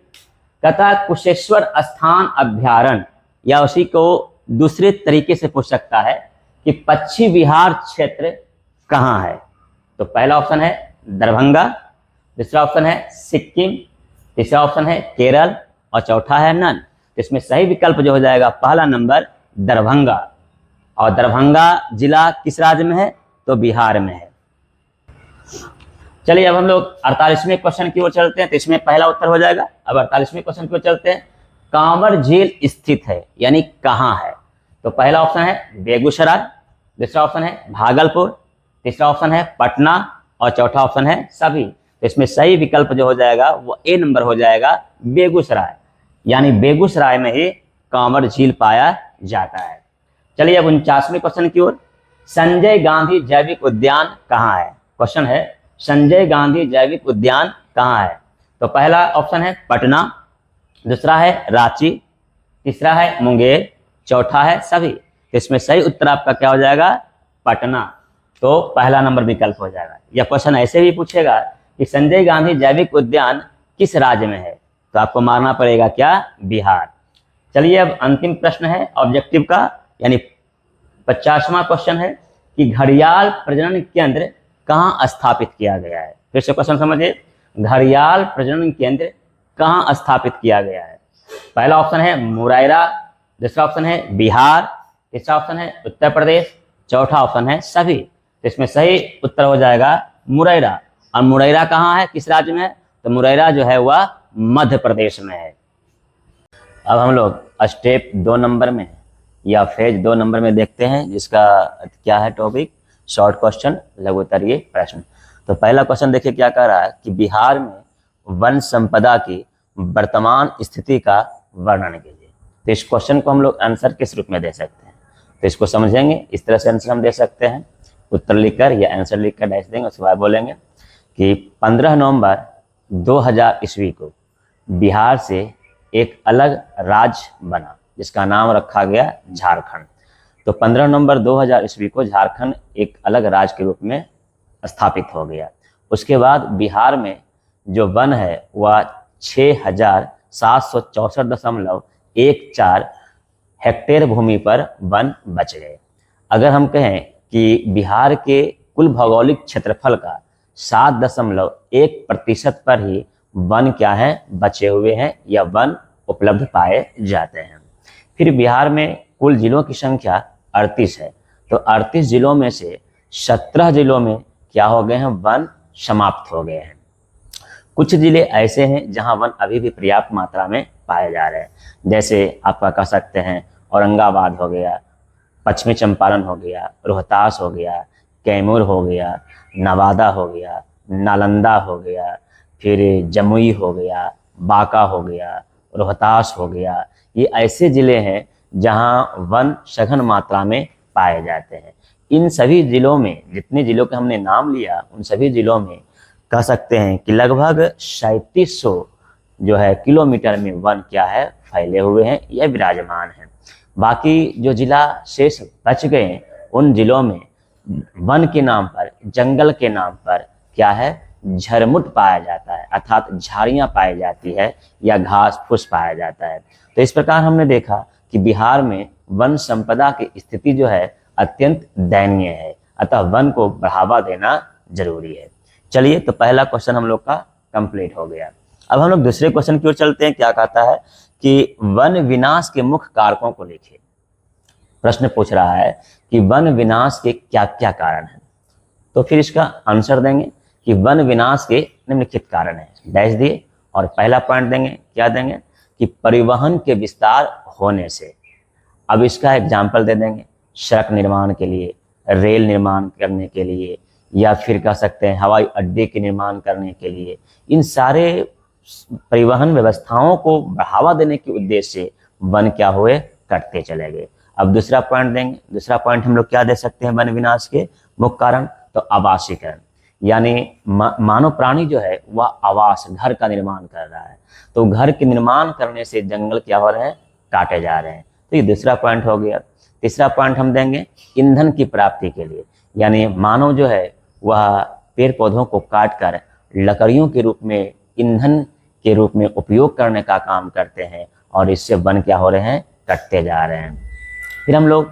कहता है कुशेश्वर स्थान अभ्यारण्य, या उसी को दूसरे तरीके से पूछ सकता है कि पक्षी विहार क्षेत्र कहाँ है? तो पहला ऑप्शन है दरभंगा, दूसरा ऑप्शन है सिक्किम, तीसरा ऑप्शन है केरल और चौथा है नन। इसमें सही विकल्प जो हो जाएगा पहला नंबर दरभंगा। और दरभंगा जिला किस राज्य में है? तो बिहार में है। चलिए अब हम लोग 48वें क्वेश्चन की ओर चलते हैं। तो इसमें पहला उत्तर हो जाएगा। अब 48वें क्वेश्चन की ओर चलते हैं। कांवर झील स्थित है, यानी कहाँ है? तो पहला ऑप्शन है बेगूसराय, दूसरा ऑप्शन है भागलपुर, तीसरा ऑप्शन है पटना और चौथा ऑप्शन है सभी। तो इसमें सही विकल्प जो हो जाएगा वो ए नंबर हो जाएगा, बेगूसराय। यानी बेगूसराय में ही कांवड़ झील पाया जाता है। चलिए अब 49वें क्वेश्चन की ओर। संजय गांधी जैविक उद्यान कहाँ है? क्वेश्चन है संजय गांधी जैविक उद्यान कहाँ है? तो पहला ऑप्शन है पटना, दूसरा है रांची, तीसरा है मुंगेर, चौथा है सभी। तो इसमें सही उत्तर आपका क्या हो जाएगा? पटना। तो पहला नंबर विकल्प हो जाएगा। यह क्वेश्चन ऐसे भी पूछेगा कि संजय गांधी जैविक उद्यान किस राज्य में है? तो आपको मारना पड़ेगा क्या? बिहार। चलिए अब अंतिम प्रश्न है ऑब्जेक्टिव का, यानी 50वां क्वेश्चन है कि घड़ियाल प्रजनन केंद्र कहाँ स्थापित किया गया है? फिर से क्वेश्चन समझिए, घड़ियाल प्रजनन केंद्र कहाँ स्थापित किया गया है? पहला ऑप्शन है मुरैना, दूसरा ऑप्शन है बिहार, तीसरा ऑप्शन है उत्तर प्रदेश, चौथा ऑप्शन है सभी। तो इसमें सही उत्तर हो जाएगा मुरैना। और मुरैना कहाँ है, किस राज्य में है? तो मुरैना जो है वह मध्य प्रदेश में है। अब हम लोग स्टेप 2 नंबर में या फेज 2 नंबर में देखते हैं, जिसका क्या है टॉपिक, शॉर्ट क्वेश्चन लघु उत्तरीय प्रश्न। तो पहला क्वेश्चन देखिए क्या कह रहा है कि बिहार में वन संपदा की वर्तमान स्थिति का वर्णन कीजिए। तो इस क्वेश्चन को हम लोग आंसर किस रूप में दे सकते हैं? तो इसको समझेंगे, इस तरह से आंसर हम दे सकते हैं, उत्तर लिखकर या आंसर लिखकर डैश देंगे, उसके बाद बोलेंगे कि 15 नवंबर 2000 ईस्वी को बिहार से एक अलग राज्य बना जिसका नाम रखा गया झारखंड। तो 15 नवंबर 2000 ईस्वी को झारखंड एक अलग राज्य के रूप में स्थापित हो गया। उसके बाद बिहार में जो वन है वह 6764.14 हेक्टेयर भूमि पर वन बच गए। अगर हम कहें कि बिहार के कुल भौगोलिक क्षेत्रफल का 7.1% पर ही वन क्या है, बचे हुए हैं या वन उपलब्ध पाए जाते हैं। फिर बिहार में कुल जिलों की संख्या 38 है। तो 38 जिलों में से 17 जिलों में क्या हो गए हैं, वन समाप्त हो गए हैं। कुछ जिले ऐसे हैं जहां वन अभी भी पर्याप्त मात्रा में पाए जा रहे हैं, जैसे आपका कह सकते हैं औरंगाबाद हो गया, पश्चिमी चंपारण हो गया, रोहतास हो गया, कैमूर हो गया, नवादा हो गया, नालंदा हो गया, फिर जमुई हो गया, बांका हो गया, रोहतास हो गया। ये ऐसे ज़िले हैं जहां वन सघन मात्रा में पाए जाते हैं। इन सभी ज़िलों में, जितने ज़िलों के हमने नाम लिया, उन सभी ज़िलों में कह सकते हैं कि लगभग 3700 जो है किलोमीटर में वन क्या है, फैले हुए हैं या विराजमान हैं। बाकी जो ज़िला शेष बच गए, उन ज़िलों में वन के नाम पर, जंगल के नाम पर क्या है, झरमुट पाया जाता है, अर्थात झाड़ियाँ पाई जाती है या घास फूस पाया जाता है। तो इस प्रकार हमने देखा कि बिहार में वन संपदा की स्थिति जो है अत्यंत दयनीय है, अतः वन को बढ़ावा देना जरूरी है। चलिए, तो पहला क्वेश्चन हम लोग का कंप्लीट हो गया। अब हम लोग दूसरे क्वेश्चन की ओर चलते हैं। क्या कहता है कि वन विनाश के मुख्य कारकों को लिखिए। प्रश्न पूछ रहा है कि वन विनाश के क्या क्या कारण हैं। तो फिर इसका आंसर देंगे कि वन विनाश के निम्नलिखित कारण हैं, डैश दिए, और पहला पॉइंट देंगे, क्या देंगे कि परिवहन के विस्तार होने से। अब इसका एग्जाम्पल दे देंगे, सड़क निर्माण के लिए, रेल निर्माण करने के लिए, या फिर कह सकते हैं हवाई अड्डे के निर्माण करने के लिए। इन सारे परिवहन व्यवस्थाओं को बढ़ावा देने के उद्देश्य से वन क्या हुए, कटते चले गए। अब दूसरा पॉइंट देंगे। दूसरा पॉइंट हम लोग क्या दे सकते हैं वन विनाश के मुख्य कारण? तो आवासीकरण, यानी मानव प्राणी जो है वह आवास, घर का निर्माण कर रहा है। तो घर के निर्माण करने से जंगल क्या हो रहे हैं, काटे जा रहे हैं। तो ये दूसरा पॉइंट हो गया। तीसरा पॉइंट हम देंगे ईंधन की प्राप्ति के लिए, यानी मानव जो है वह पेड़ पौधों को काट कर लकड़ियों के रूप में, ईंधन के रूप में उपयोग करने का काम करते हैं, और इससे वन क्या हो रहे हैं, कटते जा रहे हैं। फिर हम लोग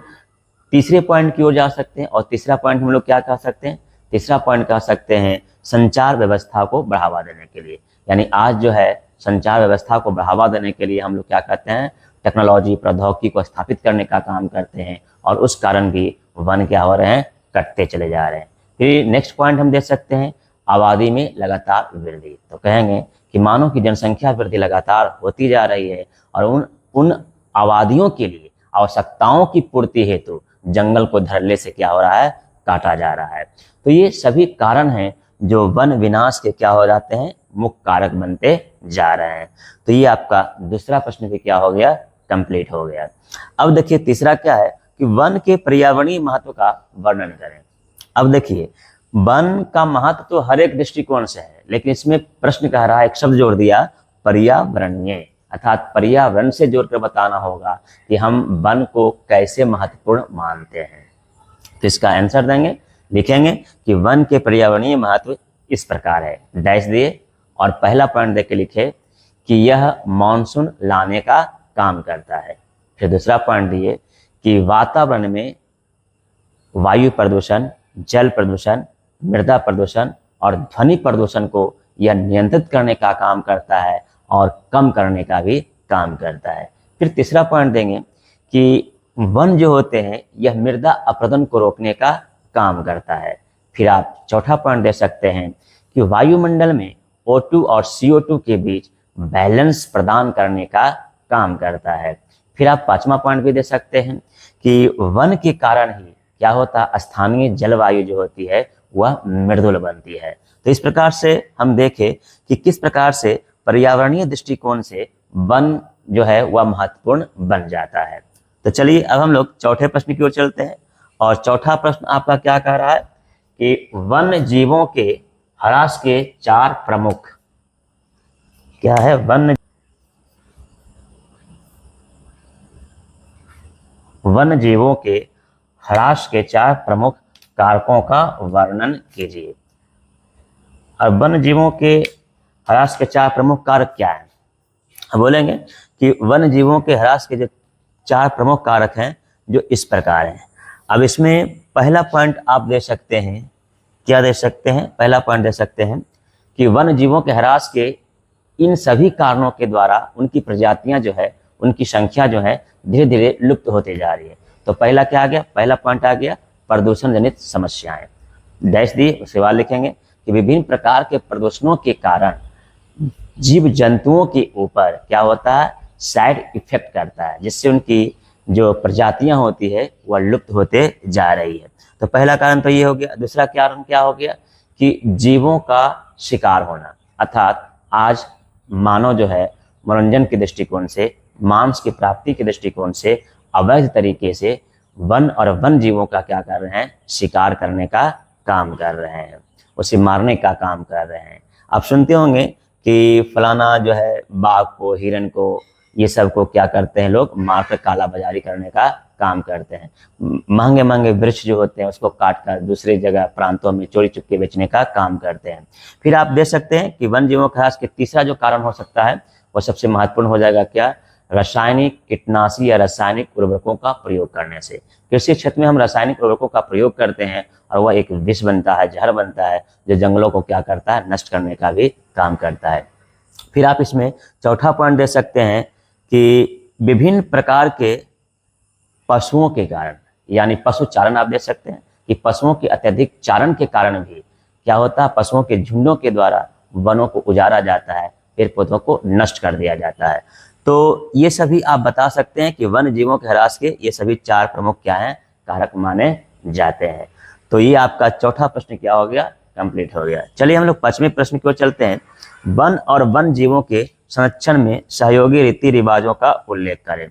तीसरे पॉइंट की ओर जा सकते हैं, और तीसरा पॉइंट हम लोग क्या कह सकते हैं, तीसरा पॉइंट कह सकते हैं संचार व्यवस्था को बढ़ावा देने के लिए। यानी आज जो है संचार व्यवस्था को बढ़ावा देने के लिए हम लोग क्या कहते हैं, टेक्नोलॉजी, प्रौद्योगिकी को स्थापित करने का काम करते हैं, और उस कारण भी वन क्या हो रहे हैं, कटते चले जा रहे हैं। फिर नेक्स्ट पॉइंट हम देख सकते हैं आबादी में लगातार वृद्धि। तो कहेंगे कि मानव की जनसंख्या वृद्धि लगातार होती जा रही है, और उन आबादियों के लिए आवश्यकताओं की पूर्ति हेतु जंगल को धड़ल्ले से क्या हो रहा है, काटा जा रहा है। तो ये सभी कारण हैं जो वन विनाश के क्या हो जाते हैं, मुख्य कारक बनते जा रहे हैं। तो ये आपका दूसरा प्रश्न भी क्या हो गया, कंप्लीट हो गया। अब देखिए तीसरा क्या है कि वन के पर्यावरणीय महत्व का वर्णन करें। अब देखिए वन का महत्व तो हर एक दृष्टिकोण से है, लेकिन इसमें प्रश्न कह रहा है, एक शब्द जोड़ दिया, पर्यावरणीय, अर्थात पर्यावरण से जोड़कर बताना होगा कि हम वन को कैसे महत्वपूर्ण मानते हैं। तो इसका आंसर देंगे, लिखेंगे कि वन के पर्यावरणीय महत्व इस प्रकार है, डैश दिए और पहला पॉइंट देके लिखे कि यह मानसून लाने का काम करता है। फिर दूसरा पॉइंट दिए कि वातावरण में वायु प्रदूषण, जल प्रदूषण, मृदा प्रदूषण और ध्वनि प्रदूषण को यह नियंत्रित करने का काम करता है और कम करने का भी काम करता है। फिर तीसरा पॉइंट देंगे कि वन जो होते हैं यह मृदा अपरदन को रोकने का काम करता है। फिर आप चौथा पॉइंट दे सकते हैं कि वायुमंडल में O2 और CO2 के बीच बैलेंस प्रदान करने का काम करता है। फिर आप पांचवा पॉइंट भी दे सकते हैं कि वन के कारण ही क्या होता है, स्थानीय जलवायु जो होती है वह मृदुल बनती है। तो इस प्रकार से हम देखें कि किस प्रकार से पर्यावरणीय दृष्टिकोण से वन जो है वह महत्वपूर्ण बन जाता है। तो चलिए अब हम लोग चौथे प्रश्न की ओर चलते हैं। और चौथा प्रश्न आपका क्या कह रहा है कि वन जीवों के ह्रास के चार प्रमुख, क्या है, वन जीवों के ह्रास के चार प्रमुख कारकों का वर्णन कीजिए। और वन जीवों के ह्रास के चार प्रमुख कारक क्या हैं? बोलेंगे कि वन जीवों के ह्रास के जो चार प्रमुख कारक हैं जो इस प्रकार हैं। अब इसमें पहला पॉइंट आप दे सकते हैं, क्या दे सकते हैं, पहला पॉइंट दे सकते हैं कि वन जीवों के ह्रास के इन सभी कारणों के द्वारा उनकी प्रजातियां जो है, उनकी संख्या जो है धीरे धीरे लुप्त होती जा रही है। तो पहला क्या आ गया, पहला पॉइंट आ गया प्रदूषण जनित समस्याएं, डैश दिए, उसके बाद लिखेंगे कि विभिन्न प्रकार के प्रदूषणों के कारण जीव जंतुओं के ऊपर क्या होता है, साइड इफेक्ट करता है, जिससे उनकी जो प्रजातियां होती है वह लुप्त होते जा रही है। तो पहला कारण तो ये हो गया। दूसरा कारण क्या हो गया कि जीवों का शिकार होना, अर्थात आज मानव जो है मनोरंजन के दृष्टिकोण से, मांस की प्राप्ति के दृष्टिकोण से अवैध तरीके से वन और वन जीवों का क्या कर रहे हैं, शिकार करने का काम कर रहे हैं, उसे मारने का काम कर रहे हैं। आप सुनते होंगे कि फलाना जो है बाघ को, हिरन को, ये सब को क्या करते हैं लोग, मारकर काला बाजारी करने का काम करते हैं। महंगे महंगे वृक्ष जो होते हैं उसको काट कर दूसरे जगह प्रांतों में चोरी चुपके बेचने का काम करते हैं। फिर आप देख सकते हैं कि वन जीवों के ह्रास के तीसरा जो कारण हो सकता है वो सबसे महत्वपूर्ण हो जाएगा, क्या, रासायनिक कीटनाशी या रासायनिक उर्वरकों का प्रयोग करने से। कृषि क्षेत्र में हम रासायनिक उर्वरकों का प्रयोग करते हैं और वह एक विष बनता है, जहर बनता है, जो जंगलों को क्या करता है, नष्ट करने का भी काम करता है। फिर आप इसमें चौथा पॉइंट दे सकते हैं कि विभिन्न प्रकार के पशुओं के कारण, यानी पशु चारण आप देख सकते हैं कि पशुओं के अत्यधिक चारण के कारण भी क्या होता है, पशुओं के झुंडों के द्वारा वनों को उजाड़ा जाता है, पेड़ पौधों को नष्ट कर दिया जाता है। तो ये सभी आप बता सकते हैं कि वन जीवों के ह्रास के ये सभी चार प्रमुख क्या हैं, कारक माने जाते हैं। तो ये आपका चौथा प्रश्न क्या हो गया, कंप्लीट हो गया। चलिए हम लोग पांचवें प्रश्न की ओर चलते हैं। वन और वन जीवों के संरक्षण में सहयोगी रीति रिवाजों का उल्लेख करें।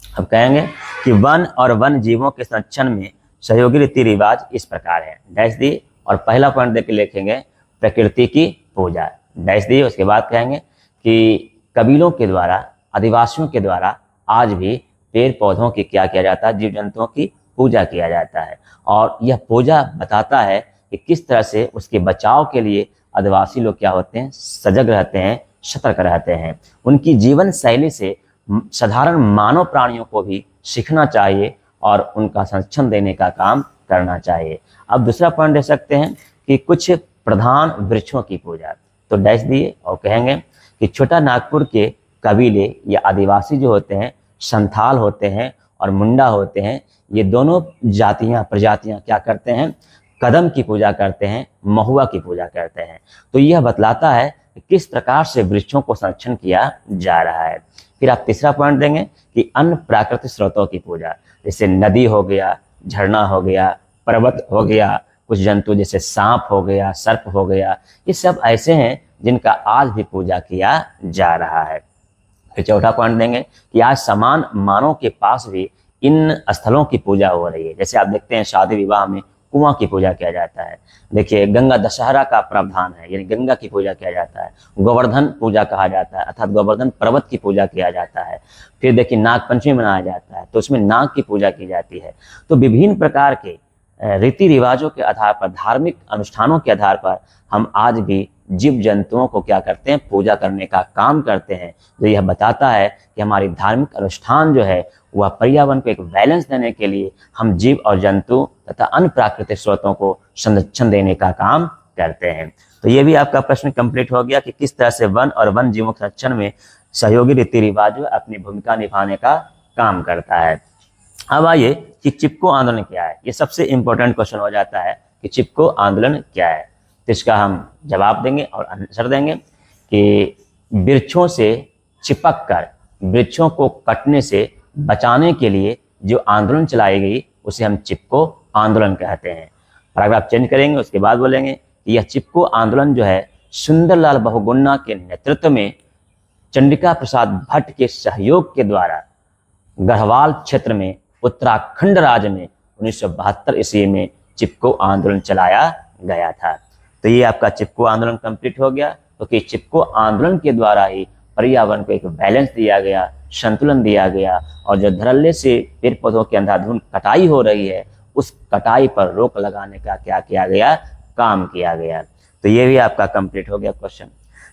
अब कहेंगे कि वन और वन जीवों के संरक्षण में सहयोगी रीति रिवाज इस प्रकार है, डैश दी, और पहला पॉइंट देकर लिखेंगे प्रकृति की पूजा, डैश दी। उसके बाद कहेंगे कि कबीलों के द्वारा, आदिवासियों के द्वारा आज भी पेड़ पौधों की क्या किया जाता है, जीव जंतुओं की पूजा किया जाता है। और यह पूजा बताता है कि किस तरह से उसके बचाव के लिए आदिवासी लोग क्या होते हैं, सजग रहते हैं, सतर्क रहते हैं। उनकी जीवन शैली से साधारण मानव प्राणियों को भी सीखना चाहिए और उनका संरक्षण देने का काम करना चाहिए। अब दूसरा पॉइंट दे सकते हैं कि कुछ प्रधान वृक्षों की पूजा, तो डैश दिए और कहेंगे कि छोटा नागपुर के कबीले या आदिवासी जो होते हैं, संथाल होते हैं और मुंडा होते हैं, ये दोनों जातियां, प्रजातियां क्या करते हैं, कदम की पूजा करते हैं, महुआ की पूजा करते हैं। तो यह बतलाता है कि किस प्रकार से वृक्षों को संरक्षण किया जा रहा है। फिर आप तीसरा पॉइंट देंगे कि अन्य प्राकृतिक स्रोतों की पूजा, जैसे नदी हो गया, झरना हो गया, पर्वत हो गया, कुछ जंतु जैसे सांप हो गया, सर्प हो गया, ये सब ऐसे हैं जिनका आज भी पूजा किया जा रहा है। फिर चौथा पॉइंट देंगे कि आज समान मानव के पास भी इन स्थलों की पूजा हो रही है। जैसे आप देखते हैं शादी विवाह में कुआं की पूजा किया जाता है। देखिए गंगा दशहरा का प्रावधान है, यानी गंगा की पूजा किया जाता है। गोवर्धन पूजा कहा जाता है, अर्थात गोवर्धन पर्वत की पूजा किया जाता है। फिर देखिए नाग पंचमी मनाया जाता है, तो उसमें नाग की पूजा की जाती है। तो विभिन्न प्रकार के रीति रिवाजों के आधार पर, धार्मिक अनुष्ठानों के आधार पर हम आज भी जीव जंतुओं को क्या करते हैं, पूजा करने का काम करते हैं। जो यह बताता है कि हमारी धार्मिक अनुष्ठान जो है वह पर्यावरण को एक बैलेंस देने के लिए हम जीव और जंतु तथा अन्य प्राकृतिक स्रोतों को संरक्षण देने का काम करते हैं। तो ये भी आपका प्रश्न कंप्लीट हो गया कि किस तरह से वन और वन जीवों के संरक्षण में सहयोगी रीति रिवाज अपनी भूमिका निभाने का काम करता है। अब आइए कि चिपको आंदोलन क्या है। ये सबसे इंपॉर्टेंट क्वेश्चन हो जाता है कि चिपको आंदोलन क्या है। तो इसका हम जवाब देंगे और आंसर देंगे कि वृक्षों से चिपक कर वृक्षों को कटने से बचाने के लिए जो आंदोलन चलाई गई उसे हम चिपको आंदोलन कहते हैं। पैराग्राफ चेंज करेंगे, उसके बाद बोलेंगे कि यह चिपको आंदोलन जो है सुंदरलाल बहुगुणा के नेतृत्व में चंद्रिका प्रसाद भट्ट के सहयोग के द्वारा गढ़वाल क्षेत्र में उत्तराखंड राज्य में 1972 ईस्वी में चिपको आंदोलन चलाया गया था। तो ये आपका चिपको आंदोलन कंप्लीट हो गया। क्योंकि चिपको आंदोलन के द्वारा ही पर्यावरण को एक बैलेंस दिया गया, संतुलन दिया गया, और जो धड़ल्ले से पेड़ पौधों की अंधाधुंध कटाई हो रही है उस कटाई पर रोक लगाने का क्या किया गया, काम किया गया। तो ये भी आपका कंप्लीट हो गया क्वेश्चन।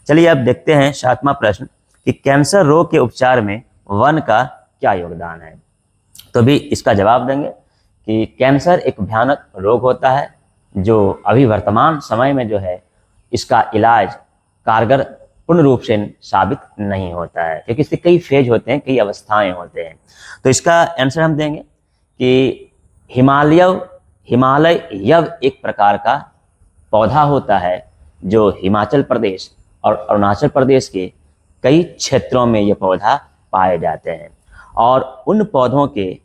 चलिए अब देखते हैं 7वां प्रश्न कि कैंसर रोग के उपचार में वन का क्या योगदान है। तो भी इसका जवाब देंगे कि कैंसर एक भयानक रोग होता है जो अभी वर्तमान समय में जो है इसका इलाज कारगर पूर्ण रूप से साबित नहीं होता है, क्योंकि इसके कई फेज होते हैं, कई अवस्थाएं होते हैं। तो इसका आंसर हम देंगे कि हिमालय यव एक प्रकार का पौधा होता है जो हिमाचल प्रदेश और अरुणाचल प्रदेश के कई क्षेत्रों में ये पौधा पाए जाते हैं। और उन पौधों के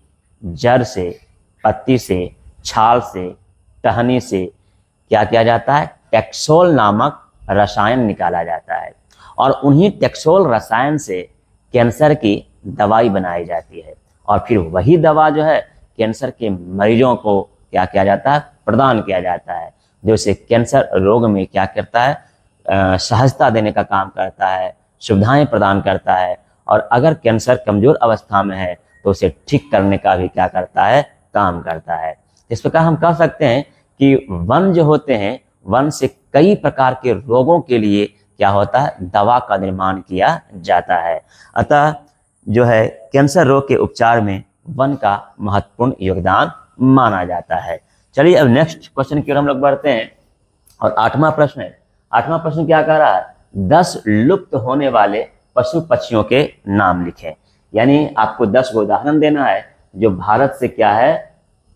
जड़ से, पत्ती से, छाल से, टहनी से क्या किया जाता है, टेक्सोल नामक रसायन निकाला जाता है। और उन्हीं टेक्सोल रसायन से कैंसर की दवाई बनाई जाती है। और फिर वही दवा जो है कैंसर के मरीजों को क्या किया जाता है, प्रदान किया जाता है, जो इसे कैंसर रोग में क्या करता है, सहजता देने का काम करता है, सुविधाएं प्रदान करता है। और अगर कैंसर कमजोर अवस्था में है तो उसे ठीक करने का भी क्या करता है, काम करता है। इस प्रकार हम कह सकते हैं कि वन जो होते हैं, वन से कई प्रकार के रोगों के लिए क्या होता है, दवा का निर्माण किया जाता है। अतः जो है कैंसर रोग के उपचार में वन का महत्वपूर्ण योगदान माना जाता है। चलिए अब नेक्स्ट क्वेश्चन की ओर हम लोग बढ़ते हैं और 8वां प्रश्न है। 8वां प्रश्न क्या कह रहा है, 10 लुप्त होने वाले पशु पक्षियों के नाम लिखें। यानी आपको 10 को उदाहरण देना है जो भारत से क्या है,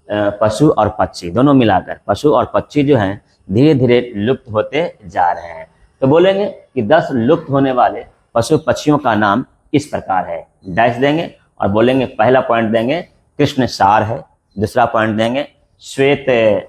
पशु और पक्षी दोनों मिलाकर, पशु और पक्षी जो हैं धीरे धीरे लुप्त होते जा रहे हैं। तो बोलेंगे कि 10 लुप्त होने वाले पशु पक्षियों का नाम इस प्रकार है, डैश देंगे और बोलेंगे पहला पॉइंट देंगे कृष्ण सार है, दूसरा पॉइंट देंगे श्वेत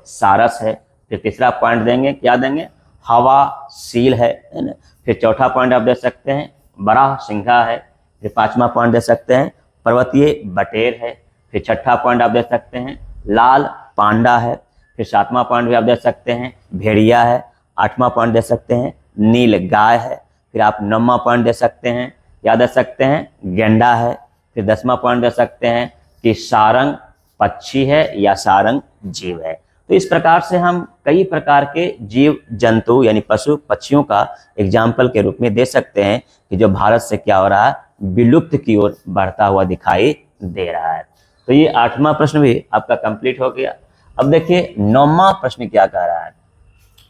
सारस है, फिर तीसरा पॉइंट देंगे क्या देंगे, हवा सील है ना। फिर चौथा पॉइंट आप दे सकते हैं बराह सिंघा है। फिर 5वां पॉइंट दे सकते हैं पर्वतीय बटेर है। फिर 6ठा पॉइंट आप दे सकते हैं लाल पांडा है। फिर 7वां पॉइंट भी आप दे सकते हैं भेड़िया है। 8वां पॉइंट दे सकते हैं नील गाय है। फिर आप 9वां पॉइंट दे सकते हैं या दे सकते हैं गेंडा है। फिर 10वां पॉइंट दे सकते हैं कि सारंग पक्षी है या सारंग जीव है। तो इस प्रकार से हम कई प्रकार के जीव जंतु यानी पशु पक्षियों का एग्जाम्पल के रूप में दे सकते हैं कि जो भारत से क्या हो रहा है, विलुप्त की ओर बढ़ता हुआ दिखाई दे रहा है। तो ये 8वां प्रश्न भी आपका कंप्लीट हो गया। अब देखिए 9वां प्रश्न क्या कह रहा है।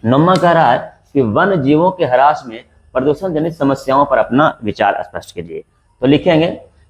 9वां कह रहा है कि वन जीवों के ह्रास में प्रदूषण जनित समस्याओं पर अपना विचार स्पष्ट कीजिए। तो लिखेंगे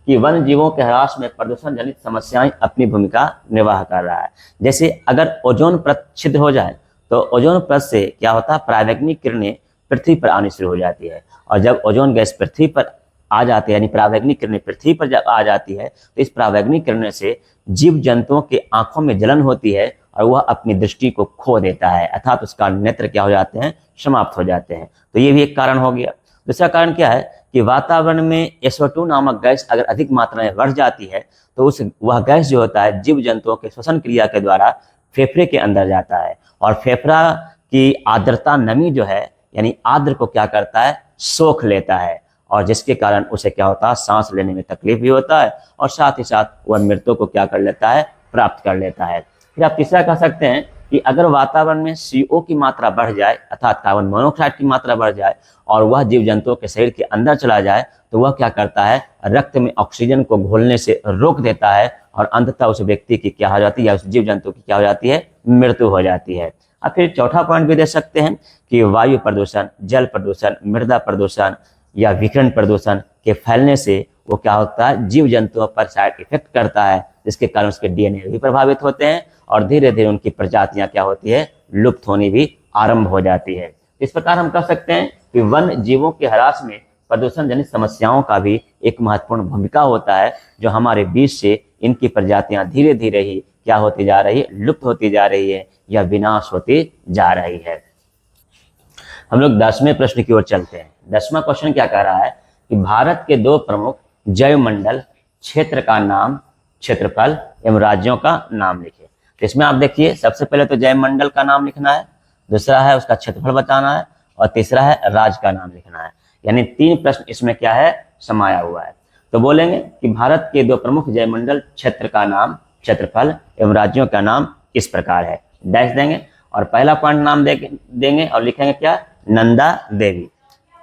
कि वन जीवों के ह्रास में प्रदूषण जनित समस्याएं अपनी भूमिका निर्वाह कर रहा है। जैसे अगर ओजोन परत छिद्र हो जाए तो ओजोन परत से क्या होता है, परावैंगनिक किरणें पृथ्वी पर आनी शुरू हो जाती है। और जब ओजोन गैस पृथ्वी पर आ जाती है यानी परावैंगनिक किरणें पृथ्वी पर जब आ जाती है तो इस परावैंगनिक किरणें से जीव जंतुओं के आंखों में जलन होती है और वह अपनी दृष्टि को खो देता है, अर्थात उसका नेत्र क्या हो जाते हैं, समाप्त हो जाते हैं। तो ये भी एक कारण हो गया। दूसरा कारण क्या है कि वातावरण में SO2 नामक गैस अगर अधिक मात्रा में बढ़ जाती है तो वह गैस जो होता है जीव जंतुओं के श्वसन क्रिया के द्वारा फेफड़े के अंदर जाता है, और फेफड़ा की आर्द्रता नमी जो है यानी आर्द्र को क्या करता है, सोख लेता है, और जिसके कारण उसे क्या होता है, सांस लेने में तकलीफ भी होता है, और साथ ही साथ वह मृत्यु को क्या कर लेता है, प्राप्त कर लेता है। फिर आप तीसरा कह सकते हैं कि अगर वातावरण में CO की मात्रा बढ़ जाए अर्थात कार्बन मोनोऑक्साइड की मात्रा बढ़ जाए और वह जीव जंतुओं के शरीर के अंदर चला जाए तो वह क्या करता है, रक्त में ऑक्सीजन को घुलने से रोक देता है, और अंततः उस व्यक्ति की क्या हो जाती है, या उस जीव जंतु की क्या हो जाती है, मृत्यु हो जाती है। अब फिर चौथा पॉइंट भी दे सकते हैं कि वायु प्रदूषण, जल प्रदूषण, मृदा प्रदूषण या विकिरण प्रदूषण के फैलने से वो क्या होता है, जीव जंतुओं पर साइड इफेक्ट करता है, जिसके कारण उसके DNA भी प्रभावित होते हैं और धीरे धीरे उनकी प्रजातियां क्या होती है, लुप्त होनी भी आरंभ हो जाती है। इस प्रकार हम कह सकते हैं कि वन जीवों के ह्रास में प्रदूषण जनित समस्याओं का भी एक महत्वपूर्ण भूमिका होता है, जो हमारे बीच से इनकी प्रजातियां धीरे धीरे ही क्या होती जा रही है, लुप्त होती जा रही है या विनाश होती जा रही है। हम लोग 10वें प्रश्न की ओर चलते हैं। 10वां क्वेश्चन क्या कह रहा है कि भारत के 2 प्रमुख जैवमंडल क्षेत्र का नाम, क्षेत्रफल एवं राज्यों का नाम लिखे। तो इसमें आप देखिए, सबसे पहले तो जैवमंडल का नाम लिखना है, दूसरा है उसका क्षेत्रफल बताना है, और तीसरा है राज्य का नाम लिखना है। यानी 3 प्रश्न इसमें क्या है, समाया हुआ है। तो बोलेंगे कि भारत के 2 प्रमुख जैवमंडल क्षेत्र का नाम, क्षेत्रफल एवं राज्यों का नाम इस प्रकार है, डैश देंगे और पहला पॉइंट नाम देंगे और लिखेंगे क्या, नंदा देवी।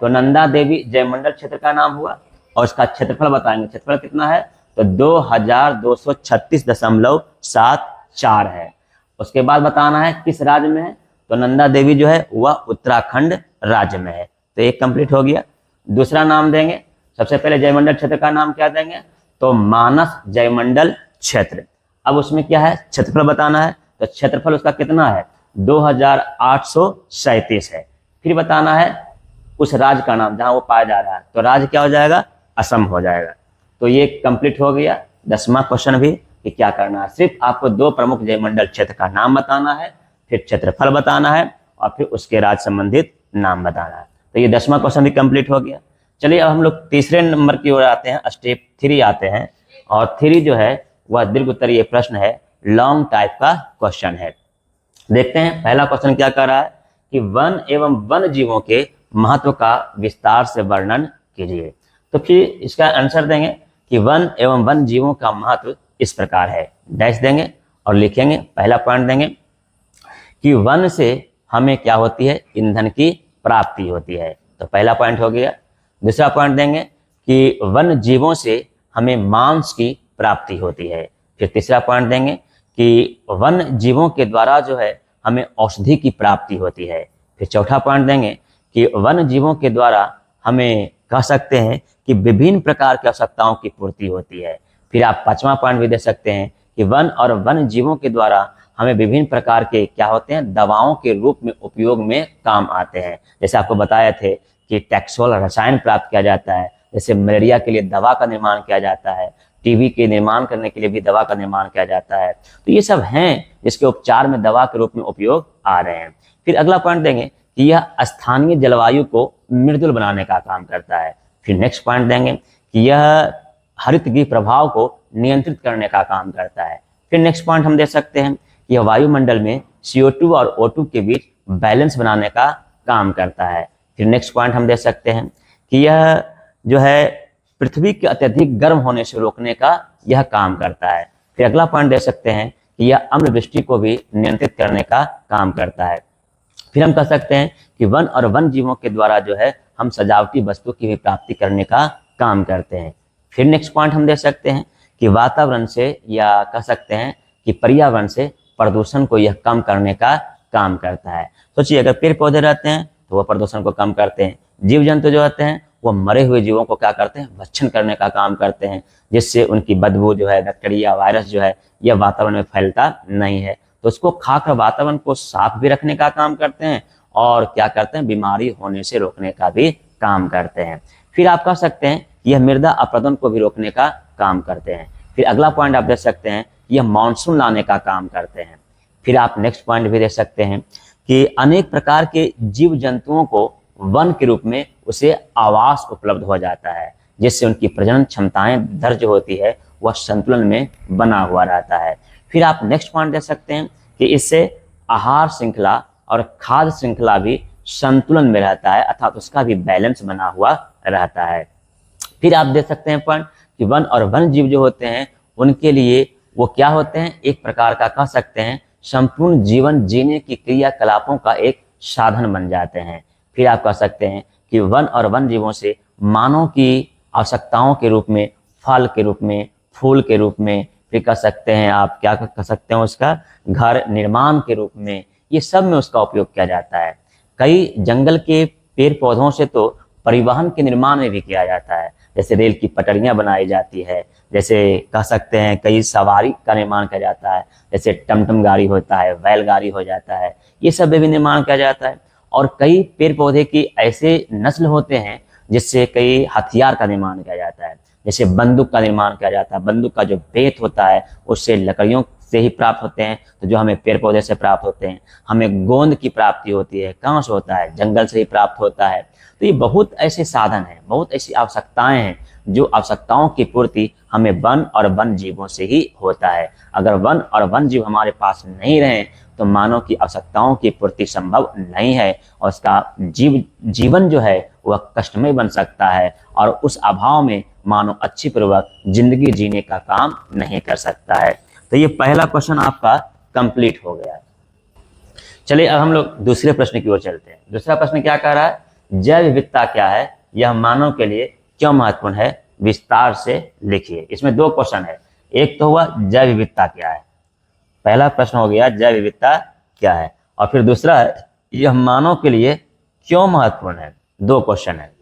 तो नंदा देवी जैवमंडल क्षेत्र का नाम हुआ, और उसका क्षेत्रफल बताएंगे, क्षेत्रफल कितना है, तो 2236.74 है। उसके बाद बताना है किस राज्य में है, तो नंदा देवी जो है वह उत्तराखंड राज्य में है। तो एक कंप्लीट हो गया। दूसरा नाम देंगे, सबसे पहले जैवमंडल क्षेत्र का नाम क्या देंगे, तो मानस जैवमंडल क्षेत्र। अब उसमें क्या है, क्षेत्रफल बताना है, तो क्षेत्रफल उसका कितना है, 2837 है। फिर बताना है उस राज्य का नाम जहां वो पाया जा रहा है, तो राज्य क्या हो जाएगा, असम हो जाएगा। तो ये कंप्लीट हो गया 10वां क्वेश्चन भी कि क्या करना है, सिर्फ आपको 2 प्रमुख जैवमंडल क्षेत्र का नाम बताना है, फिर क्षेत्रफल बताना है और फिर उसके राज्य संबंधित नाम बताना है। तो ये 10वां क्वेश्चन भी कंप्लीट हो गया। चलिए अब हम लोग तीसरे नंबर की ओर आते हैं, स्टेप 3 आते हैं, और 3 जो है वह दीर्घ उत्तरीय प्रश्न है, लॉन्ग टाइप का क्वेश्चन है। देखते हैं पहला क्वेश्चन क्या कर रहा है कि वन एवं वन जीवों के महत्व का विस्तार से वर्णन कीजिए। तो फिर इसका आंसर देंगे कि वन एवं वन जीवों का महत्व इस प्रकार है, डैश देंगे और लिखेंगे। पहला पॉइंट देंगे कि वन से हमें क्या होती है, ईंधन की प्राप्ति होती है, तो पहला पॉइंट हो गया। दूसरा पॉइंट देंगे कि वन जीवों से हमें मांस की प्राप्ति होती है। फिर तीसरा पॉइंट देंगे कि वन जीवों के द्वारा जो है हमें औषधि की प्राप्ति होती है। फिर चौथा पॉइंट देंगे कि वन जीवों के द्वारा हमें कह सकते हैं कि विभिन्न प्रकार की आवश्यकताओं की पूर्ति होती है। फिर आप 5वां पॉइंट भी दे सकते हैं कि वन और वन जीवों के द्वारा हमें विभिन्न प्रकार के क्या होते हैं, दवाओं के रूप में उपयोग में काम आते हैं। जैसे आपको बताए थे कि टैक्सोल रसायन प्राप्त किया जाता है, जैसे मलेरिया के लिए दवा का निर्माण किया जाता है, टीबी के निर्माण करने के लिए भी दवा का निर्माण किया जाता है। तो ये सब हैं जिसके उपचार में दवा के रूप में उपयोग आ रहे हैं। फिर अगला पॉइंट देंगे कि यह स्थानीय जलवायु को मृदुल बनाने का काम करता है। फिर नेक्स्ट पॉइंट देंगे कि यह हरित गृह प्रभाव को नियंत्रित करने का काम करता है। फिर नेक्स्ट पॉइंट हम दे सकते हैं कि यह वायुमंडल में CO2 और O2 के बीच बैलेंस बनाने का काम करता है। फिर नेक्स्ट पॉइंट हम दे सकते हैं कि यह जो है पृथ्वी के अत्यधिक गर्म होने से रोकने का यह काम करता है। फिर अगला पॉइंट दे सकते हैं कि यह अम्लवृष्टि को भी नियंत्रित करने का काम करता है। फिर हम कह सकते हैं कि वन और वन जीवों के द्वारा जो है हम सजावटी वस्तु की भी प्राप्ति करने का काम करते हैं। फिर नेक्स्ट पॉइंट हम दे सकते हैं कि वातावरण से या कह सकते हैं कि पर्यावरण से प्रदूषण को यह कम करने का काम करता है। सोचिए अगर पेड़ पौधे रहते हैं तो वह प्रदूषण को कम करते हैं, जीव जंतु जो होते हैं वो मरे हुए जीवों को क्या करते हैं, भक्षण करने का काम करते हैं, जिससे उनकी बदबू जो है, बैक्टीरिया वायरस जो है यह वातावरण में फैलता नहीं है। तो उसको खाकर वातावरण को साफ भी रखने का काम करते हैं और क्या करते हैं, बीमारी होने से रोकने का भी काम करते हैं। फिर आप कह सकते हैं यह मृदा अपरदन को भी रोकने का काम करते हैं। फिर अगला पॉइंट आप दे सकते हैं यह मानसून लाने का काम करते हैं। फिर आप नेक्स्ट पॉइंट भी देख सकते हैं कि अनेक प्रकार के जीव जंतुओं को वन के रूप में उसे आवास उपलब्ध हो जाता है, जिससे उनकी प्रजनन क्षमताएं दर्ज होती है, वह संतुलन में बना हुआ रहता है। फिर आप नेक्स्ट पॉइंट देख सकते हैं कि इससे आहार श्रृंखला और खाद्य श्रृंखला भी संतुलन में रहता है, अर्थात उसका भी बैलेंस बना हुआ रहता है। फिर आप देख सकते हैं पॉइंट कि वन और वन जीव जो होते हैं उनके लिए वो क्या होते हैं, एक प्रकार का कह सकते हैं संपूर्ण जीवन जीने की क्रियाकलापों का एक साधन बन जाते हैं। फिर आप कह सकते हैं कि वन और वन जीवों से मानव की आवश्यकताओं के रूप में, फल के रूप में, फूल के रूप में, फिर कह सकते हैं आप क्या कह सकते हैं उसका घर निर्माण के रूप में, ये सब में उसका उपयोग किया जाता है। कई जंगल के पेड़ पौधों से तो परिवहन के निर्माण में भी किया जाता है, जैसे रेल की पटरियां बनाई जाती है, जैसे कह सकते हैं कई सवारी का निर्माण किया जाता है, जैसे टमटम गाड़ी होता है, बैलगाड़ी हो जाता है, ये सब में भी निर्माण किया जाता है। और कई पेड़ पौधे की ऐसे नस्ल होते हैं जिससे कई हथियार का निर्माण किया जाता है, जैसे बंदूक का निर्माण किया जाता है। बंदूक का जो बेत होता है उससे लकड़ियों से ही प्राप्त होते हैं, तो जो हमें पेड़ पौधे से प्राप्त होते हैं। हमें गोंद की प्राप्ति होती है, कहाँ से होता है, जंगल से ही प्राप्त होता है। तो ये बहुत ऐसे साधन हैं, बहुत ऐसी आवश्यकताएं हैं जो आवश्यकताओं की पूर्ति हमें वन और वन जीवों से ही होता है। अगर वन और वन जीव हमारे पास नहीं रहे तो मानव की आवश्यकताओं की पूर्ति संभव नहीं है, और उसका जीवन जो है वह कष्टमय बन सकता है, और उस अभाव में मानव अच्छी पूर्वक जिंदगी जीने का काम नहीं कर सकता है। तो ये पहला क्वेश्चन आपका कंप्लीट हो गया। चलिए अब हम लोग दूसरे प्रश्न की ओर चलते हैं। दूसरा प्रश्न क्या कह रहा है, जैव विविधता क्या है, यह मानव के लिए क्यों महत्वपूर्ण है, विस्तार से लिखिए। इसमें दो क्वेश्चन है, एक तो हुआ जैव विविधता क्या है, पहला प्रश्न हो गया जैव विविधता क्या है, और फिर दूसरा है यह मानव के लिए क्यों महत्वपूर्ण है। दो क्वेश्चन है।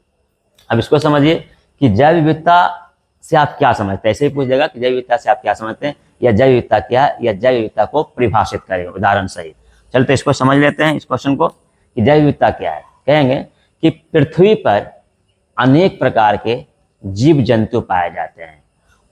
अब इसको समझिए कि जैव विविधता से आप क्या समझते हैं, ऐसे ही पूछ देगा कि जैव विविधता से आप क्या समझते हैं, या जैव विविधता क्या है, या जैव विविधता को परिभाषित करेगा उदाहरण सहित। चलते इसको समझ लेते हैं, इस क्वेश्चन को कि जैव विविधता क्या है। कहेंगे कि पृथ्वी पर अनेक प्रकार के जीव जंतु पाए जाते हैं,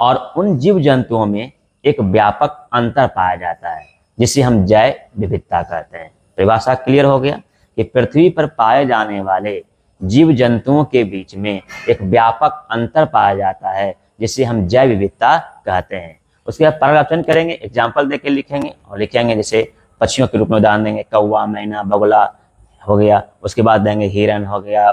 और उन जीव जंतुओं में एक व्यापक अंतर पाया जाता है जिसे हम जैव विविधता कहते हैं। परिभाषा क्लियर हो गया कि पृथ्वी पर पाए जाने वाले जीव जंतुओं के बीच में एक व्यापक अंतर पाया जाता है जिसे हम जैव विविधता कहते हैं। उसके बाद पैराग्राफ चयन करेंगे, एग्जाम्पल देके लिखेंगे, और लिखेंगे जैसे पक्षियों के रूप में उदाहरण देंगे, कौवा, मैना, बगुला हो गया। उसके बाद देंगे हिरन हो गया,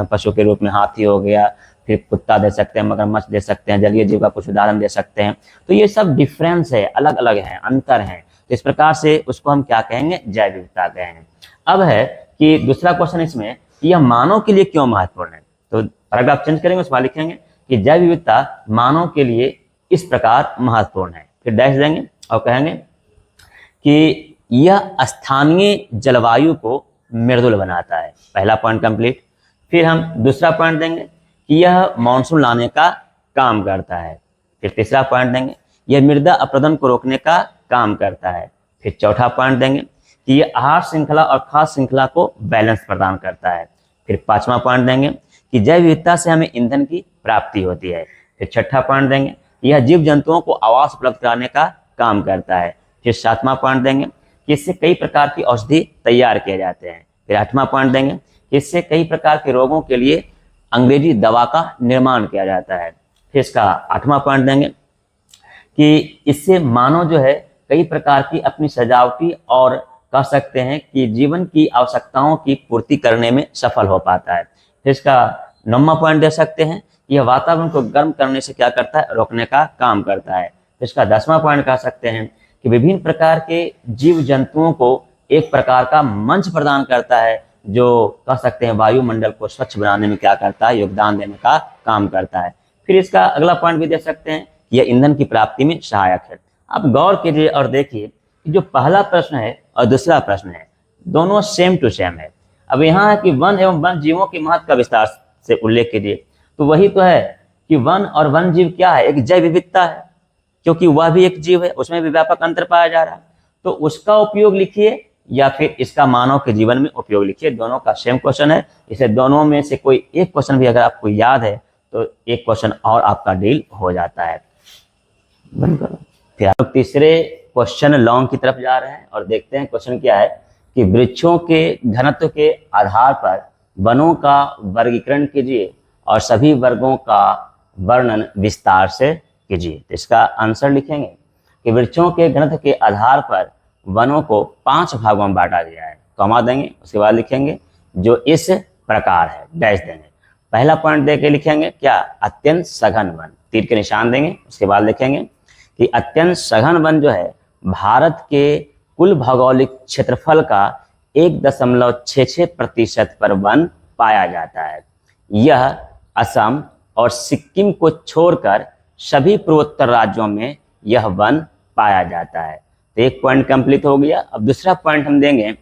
पशु के रूप में हाथी हो गया, फिर कुत्ता दे सकते हैं, मगरमच्छ दे सकते हैं, जलीय जीव का कुछ उदाहरण दे सकते हैं। तो ये सब डिफरेंस है, अलग अलग है, अंतर है। तो इस प्रकार से उसको हम क्या कहेंगे, जैव विविधता कहेंगे। अब है कि दूसरा क्वेश्चन इसमें, यह मानव के लिए क्यों महत्वपूर्ण है। तो पैराग्राफ चेंज करेंगे, उसके बाद लिखेंगे कि जैव विविधता मानव के लिए इस प्रकार महत्वपूर्ण है, फिर डैश देंगे और कहेंगे कि यह स्थानीय जलवायु को मृदुल बनाता है। पहला पॉइंट कंप्लीट। फिर हम दूसरा पॉइंट देंगे कि यह मानसून लाने का काम करता है। फिर तीसरा पॉइंट देंगे यह मृदा अपरदन को रोकने का काम करता है। फिर चौथा पॉइंट देंगे कि यह आहार श्रृंखला और खाद्य श्रृंखला को बैलेंस प्रदान करता है। फिर पांचवा पॉइंट देंगे कि जैव विविधता से हमें ईंधन की प्राप्ति होती है। फिर छठा पॉइंट देंगे यह जीव जंतुओं को आवास उपलब्ध कराने का काम करता है। फिर सातवां पॉइंट देंगे कि इससे कई प्रकार की औषधि तैयार किए जाते हैं। फिर आठवां पॉइंट देंगे कि इससे कई प्रकार के रोगों के लिए अंग्रेजी दवा का निर्माण किया जाता है। फिर इसका आठवां पॉइंट देंगे कि इससे मानव जो है कई प्रकार की अपनी सजावटी और कह सकते हैं कि जीवन की आवश्यकताओं की पूर्ति करने में सफल हो पाता है। फिर इसका 9वां पॉइंट दे सकते हैं कि यह वातावरण को गर्म करने से क्या करता है, रोकने का काम करता है। फिर इसका 10वां पॉइंट कह सकते हैं कि विभिन्न प्रकार के जीव जंतुओं को एक प्रकार का मंच प्रदान करता है, जो कह सकते हैं वायुमंडल को स्वच्छ बनाने में क्या करता है, योगदान देने का काम करता है। फिर इसका अगला पॉइंट भी दे सकते हैं कि यह ईंधन की प्राप्ति में सहायक है। अब गौर कीजिए और देखिए कि जो पहला प्रश्न है और दूसरा प्रश्न है दोनों सेम टू सेम है। अब यहाँ है कि वन एवं वन जीवों के महत्व का विस्तार से उल्लेख कीजिए, तो वही तो है कि वन और वन जीव क्या है, एक जैव विविधता है, क्योंकि वह भी एक जीव है, उसमें भी व्यापक अंतर पाया जा रहा है। तो उसका उपयोग लिखिए या फिर इसका मानव के जीवन में उपयोग लिखिए, दोनों का सेम क्वेश्चन है। इसे दोनों में से कोई एक क्वेश्चन भी अगर आपको याद है तो एक क्वेश्चन और आपका डील हो जाता है। बंद करो। फिर आप तीसरे क्वेश्चन लॉन्ग की तरफ जा रहे हैं और देखते हैं क्वेश्चन क्या है कि वृक्षों के घनत्व के आधार पर वनों का वर्गीकरण कीजिए और सभी वर्गों का वर्णन विस्तार से कीजिए। तो इसका आंसर लिखेंगे कि वृक्षों के घनत्व के आधार पर वनों को 5 भागों में बांटा गया है, कॉमा देंगे, उसके बाद लिखेंगे जो इस प्रकार है, डैश देंगे। पहला पॉइंट देके लिखेंगे क्या, अत्यंत सघन वन, तीर के निशान देंगे। उसके बाद लिखेंगे कि अत्यंत सघन वन जो है भारत के कुल भौगोलिक क्षेत्रफल का 1.66% पर वन पाया जाता है। यह असम और सिक्किम को छोड़कर सभी पूर्वोत्तर राज्यों में यह वन पाया जाता है। तो एक पॉइंट कंप्लीट हो गया। अब दूसरा पॉइंट हम देंगे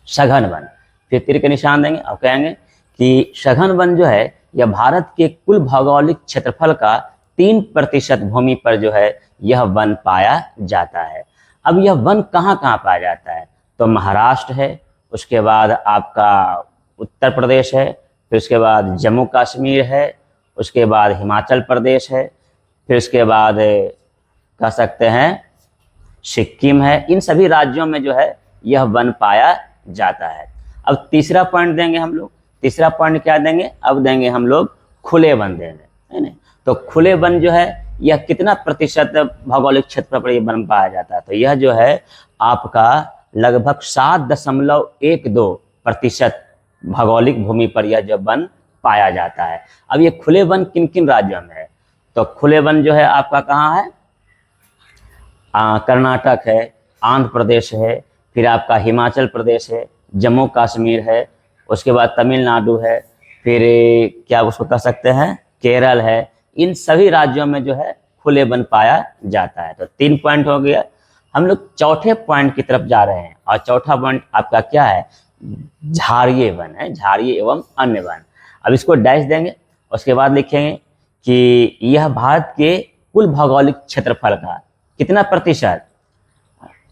सघन वन, फिर तीर के निशान देंगे और कहेंगे कि सघन वन जो है यह भारत के कुल भौगोलिक क्षेत्रफल का 3% भूमि पर जो है यह वन पाया जाता है। अब यह वन कहाँ कहाँ पाया जाता है, तो महाराष्ट्र है, उसके बाद आपका उत्तर प्रदेश है, फिर उसके बाद जम्मू कश्मीर है, उसके बाद हिमाचल प्रदेश है, फिर उसके बाद कह सकते हैं सिक्किम है। इन सभी राज्यों में जो है यह वन पाया जाता है। अब तीसरा पॉइंट देंगे हम लोग, तीसरा पॉइंट क्या देंगे, अब देंगे हम लोग खुले वन देंगे, है ना। तो खुले वन जो है यह कितना प्रतिशत भौगोलिक क्षेत्र पर यह वन पाया जाता है, तो यह जो है आपका लगभग 7.12% भौगोलिक भूमि पर यह जो वन पाया जाता है। अब ये खुले वन किन किन राज्यों में है, तो खुले वन जो है आपका कहाँ है, कर्नाटक है, आंध्र प्रदेश है, फिर आपका हिमाचल प्रदेश है, जम्मू कश्मीर है, उसके बाद तमिलनाडु है, फिर क्या उसको कह सकते हैं केरल है। इन सभी राज्यों में जो है खुले वन पाया जाता है। तो 3 पॉइंट हो गया। हम लोग चौथे पॉइंट की तरफ जा रहे हैं और चौथा पॉइंट आपका क्या है, झाड़िये वन है, झाड़िये एवं अन्य वन। अब इसको डैश देंगे, उसके बाद लिखेंगे कि यह भारत के कुल भौगोलिक क्षेत्रफल का कितना प्रतिशत,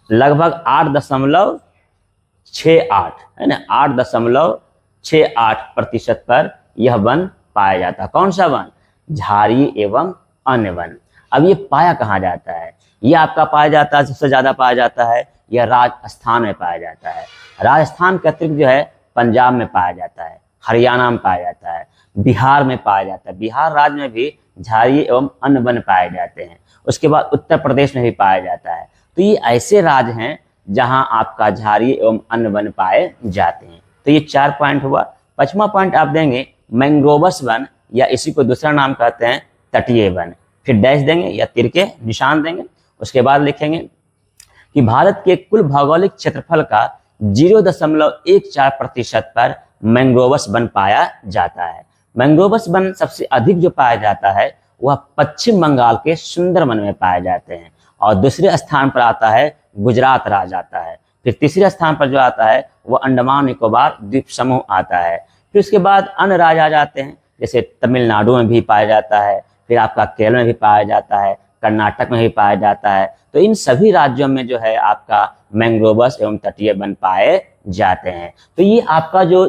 लगभग 8.68 है ना, 8.68% पर यह वन पाया जाता है। कौन सा वन, झाड़िये एवं अन्य वन। अब ये पाया कहाँ जाता है, ये आपका पाया जाता है, सबसे ज्यादा पाया जाता है यह राजस्थान में पाया जाता है। राजस्थान के अतिरिक्त जो है पंजाब में पाया जाता है, हरियाणा में पाया जाता है, बिहार में पाया जाता है, बिहार राज्य में भी झाड़िये एवं अन्य वन पाए जाते हैं। उसके बाद उत्तर प्रदेश में भी पाया जाता है। तो ये ऐसे राज्य हैं जहां आपका झाड़िये एवं अन्य वन पाए जाते हैं। तो ये 4 पॉइंट हुआ। 5वां पॉइंट आप देंगे मैंग्रोवस वन, या इसी को दूसरा नाम कहते हैं तटीय वन। फिर डैश देंगे या तीर के निशान देंगे। उसके बाद लिखेंगे कि भारत के कुल भौगोलिक क्षेत्रफल का 0.14% पर मैंग्रोवस वन पाया जाता है। मैंग्रोवस वन सबसे अधिक जो पाया जाता है वह पश्चिम बंगाल के सुंदरवन में पाए जाते हैं, और दूसरे स्थान पर आता है गुजरात राज्य आता है। फिर तीसरे स्थान पर जो आता है वह अंडमान निकोबार द्वीप समूह आता है। फिर उसके बाद अन्य राज्य आ जाते हैं, जैसे तमिलनाडु में भी पाया जाता है, फिर आपका केरल में भी पाया जाता है, कर्नाटक में भी पाया जाता है। तो इन सभी राज्यों में जो है आपका मैंग्रोवस एवं तटीय वन पाए जाते हैं। तो ये आपका जो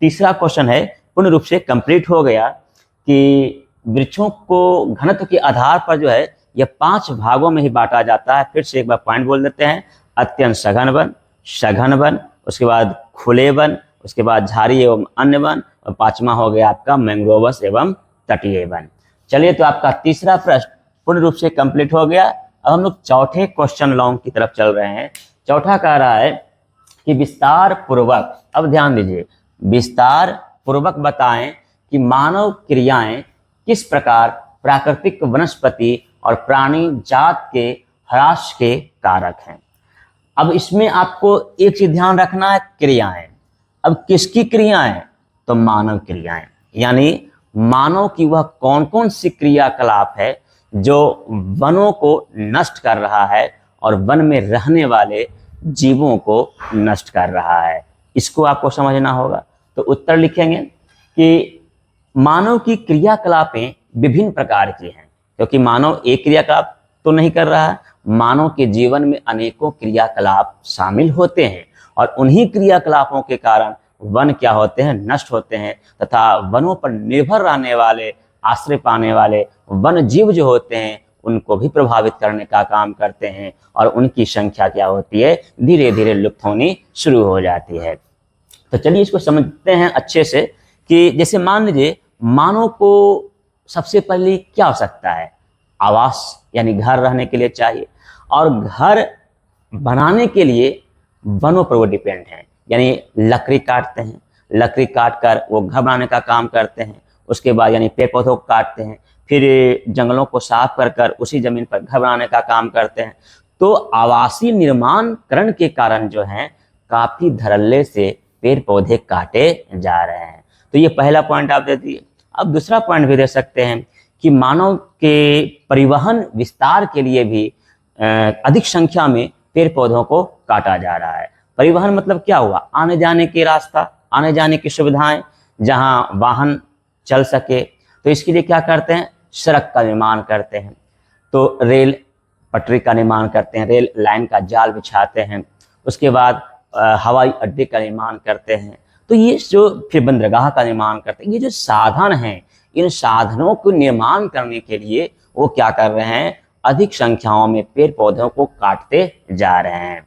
तीसरा क्वेश्चन है पूर्ण रूप से कंप्लीट हो गया कि वृक्षों को घनत्व के आधार पर जो है यह 5 भागों में ही बांटा जाता है। फिर से एक बार पॉइंट बोल देते हैं, अत्यंत सघन वन, सघन वन, उसके बाद खुले वन, उसके बाद झाड़िये एवं अन्य वन, और 5वां हो गया आपका मैंग्रोवस एवं तटीय वन। चलिए, तो आपका तीसरा प्रश्न पूर्ण रूप से कंप्लीट हो गया। अब हम लोग चौथे क्वेश्चन लॉन्ग की तरफ चल रहे हैं। चौथा कह रहा है कि विस्तार पूर्वक, अब ध्यान दीजिए, विस्तार पूर्वक बताएं कि मानव क्रियाएं किस प्रकार प्राकृतिक वनस्पति और प्राणी जात के ह्रास के कारक हैं। अब इसमें आपको एक चीज ध्यान रखना है, क्रियाएं। अब किसकी क्रियाएं, तो मानव क्रियाएं, यानी मानव की वह कौन कौन सी क्रियाकलाप है जो वनों को नष्ट कर रहा है और वन में रहने वाले जीवों को नष्ट कर रहा है, इसको आपको समझना होगा। तो उत्तर लिखेंगे कि मानव की क्रियाकलापें विभिन्न प्रकार की हैं, क्योंकि मानव एक क्रियाकलाप तो नहीं कर रहा है, मानव के जीवन में अनेकों क्रियाकलाप शामिल होते हैं, और उन्हीं क्रियाकलापों के कारण वन क्या होते हैं, नष्ट होते हैं, तथा वनों पर निर्भर रहने वाले, आश्रय पाने वाले वन जीव जो होते हैं उनको भी प्रभावित करने का काम करते हैं और उनकी संख्या क्या होती है, धीरे धीरे लुप्त होनी शुरू हो जाती है। तो चलिए इसको समझते हैं अच्छे से कि जैसे मान लीजिए मानव को सबसे पहले क्या आवश्यकता है, आवास यानी घर रहने के लिए चाहिए, और घर बनाने के लिए वनों पर वो डिपेंड है, यानी लकड़ी काटते हैं, लकड़ी काट कर वो घर बनाने का काम करते हैं, उसके बाद यानी पेड़ पौधों को काटते हैं, फिर जंगलों को साफ कर कर उसी जमीन पर घर बनाने का काम करते हैं। तो आवासीय निर्माणकरण के कारण जो है काफी धड़ल्ले से पेड़ पौधे काटे जा रहे हैं। तो ये पहला पॉइंट आप दे दिए। अब दूसरा पॉइंट भी दे सकते हैं कि मानव के परिवहन विस्तार के लिए भी अधिक संख्या में पेड़ पौधों को काटा जा रहा है। परिवहन मतलब क्या हुआ, आने जाने के रास्ता, आने जाने की सुविधाएं, जहां वाहन चल सके, तो इसके लिए क्या करते हैं, सड़क का निर्माण करते हैं, तो रेल पटरी का निर्माण करते हैं, रेल लाइन का जाल बिछाते हैं, उसके बाद हवाई अड्डे का निर्माण करते हैं। तो ये जो फिर बंदरगाह का निर्माण करते हैं, ये जो साधन हैं, इन साधनों को निर्माण करने के लिए वो क्या कर रहे हैं, अधिक संख्याओं में पेड़ पौधों को काटते जा रहे हैं।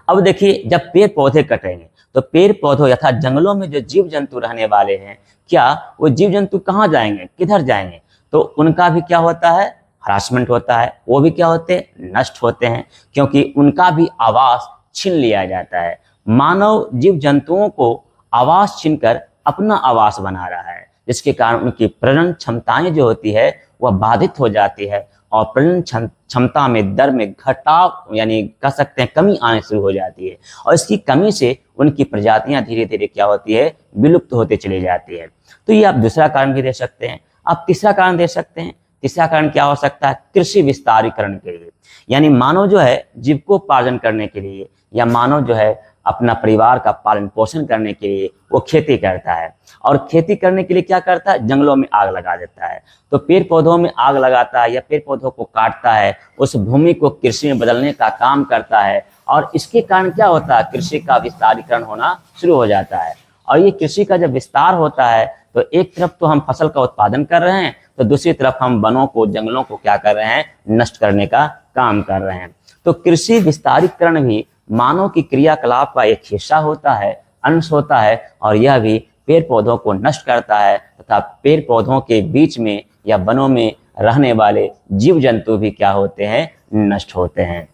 अब देखिए जब पेड़ पौधे कटेंगे तो पेड़ पौधों यथा जंगलों में जो जीव जंतु रहने वाले हैं, क्या वो जीव जंतु कहाँ जाएंगे, किधर जाएंगे, तो उनका भी क्या होता है, हरासमेंट होता है, वो भी क्या होते हैं, नष्ट होते हैं, क्योंकि उनका भी आवास छीन लिया जाता है। मानव जीव जंतुओं को आवास छीनकर अपना आवास बना रहा है, जिसके कारण उनकी प्रजनन क्षमताएं जो होती है वह बाधित हो जाती है और प्रजनन क्षमता में दर में घटाव यानी कह सकते हैं कमी आने शुरू हो जाती है, और इसकी कमी से उनकी प्रजातियां धीरे धीरे क्या होती है, विलुप्त होते चली जाती है। तो ये आप दूसरा कारण भी दे सकते हैं। आप तीसरा कारण दे सकते हैं। तीसरा कारण क्या हो सकता है, कृषि विस्तारीकरण के लिए, यानी मानव जो है जीविकोपार्जन करने के लिए या मानव जो है अपना परिवार का पालन पोषण करने के लिए वो खेती करता है, और खेती करने के लिए क्या करता है, जंगलों में आग लगा देता है। तो पेड़ पौधों में आग लगाता है या पेड़ पौधों को काटता है, उस भूमि को कृषि में बदलने का काम करता है, और इसके कारण क्या होता है, कृषि का विस्तारीकरण होना शुरू हो जाता है। और ये कृषि का जब विस्तार होता है तो एक तरफ तो हम फसल का उत्पादन कर रहे हैं, तो दूसरी तरफ हम वनों को, जंगलों को क्या कर रहे हैं, नष्ट करने का काम कर रहे हैं। तो कृषि विस्तारीकरण भी मानव की क्रियाकलाप का एक हिस्सा होता है, अंश होता है, और यह भी पेड़ पौधों को नष्ट करता है तथा पेड़ पौधों के बीच में या वनों में रहने वाले जीव जंतु भी क्या होते हैं, नष्ट होते हैं।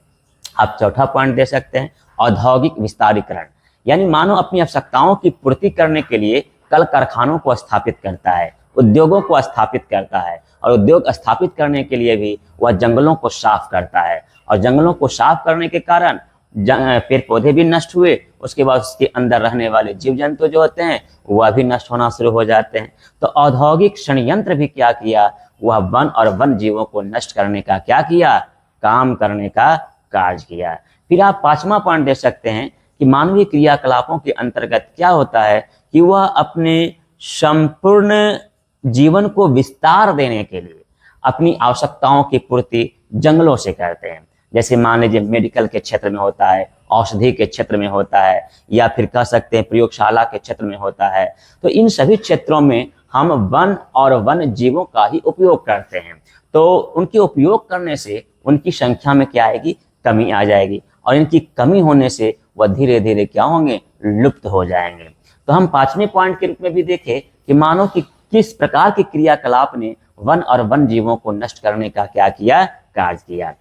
आप चौथा पॉइंट दे सकते हैं, औद्योगिक विस्तारीकरण, यानी मानव अपनी आवश्यकताओं की पूर्ति करने के लिए कल कारखानों को स्थापित करता है, उद्योगों को स्थापित करता है, और उद्योग स्थापित करने के लिए भी वह जंगलों को साफ करता है, और जंगलों को साफ करने के कारण पेड़ पौधे भी नष्ट हुए, उसके बाद उसके अंदर रहने वाले जीव जंतु जो होते हैं वह भी नष्ट होना शुरू हो जाते हैं। तो औद्योगिक षड्यंत्र भी क्या किया, वह वन और वन जीवों को नष्ट करने का क्या किया, काम करने का कार्य किया। फिर आप पांचवा पॉइंट दे सकते हैं कि मानवीय क्रियाकलापों के अंतर्गत क्या होता है कि वह अपने संपूर्ण जीवन को विस्तार देने के लिए अपनी आवश्यकताओं की पूर्ति जंगलों से करते हैं। जैसे मान लीजिए मेडिकल के क्षेत्र में होता है, औषधि के क्षेत्र में होता है, या फिर कह सकते हैं प्रयोगशाला के क्षेत्र में होता है। तो इन सभी क्षेत्रों में हम वन और वन जीवों का ही उपयोग करते हैं। तो उनके उपयोग करने से उनकी संख्या में क्या आएगी, कमी आ जाएगी, और इनकी कमी होने से वह धीरे धीरे क्या होंगे, लुप्त हो जाएंगे। तो हम पांचवें पॉइंट के रूप में भी देखें कि मानव की किस प्रकार की क्रियाकलाप ने वन और वन जीवों को नष्ट करने का क्या किया, कार्य किया।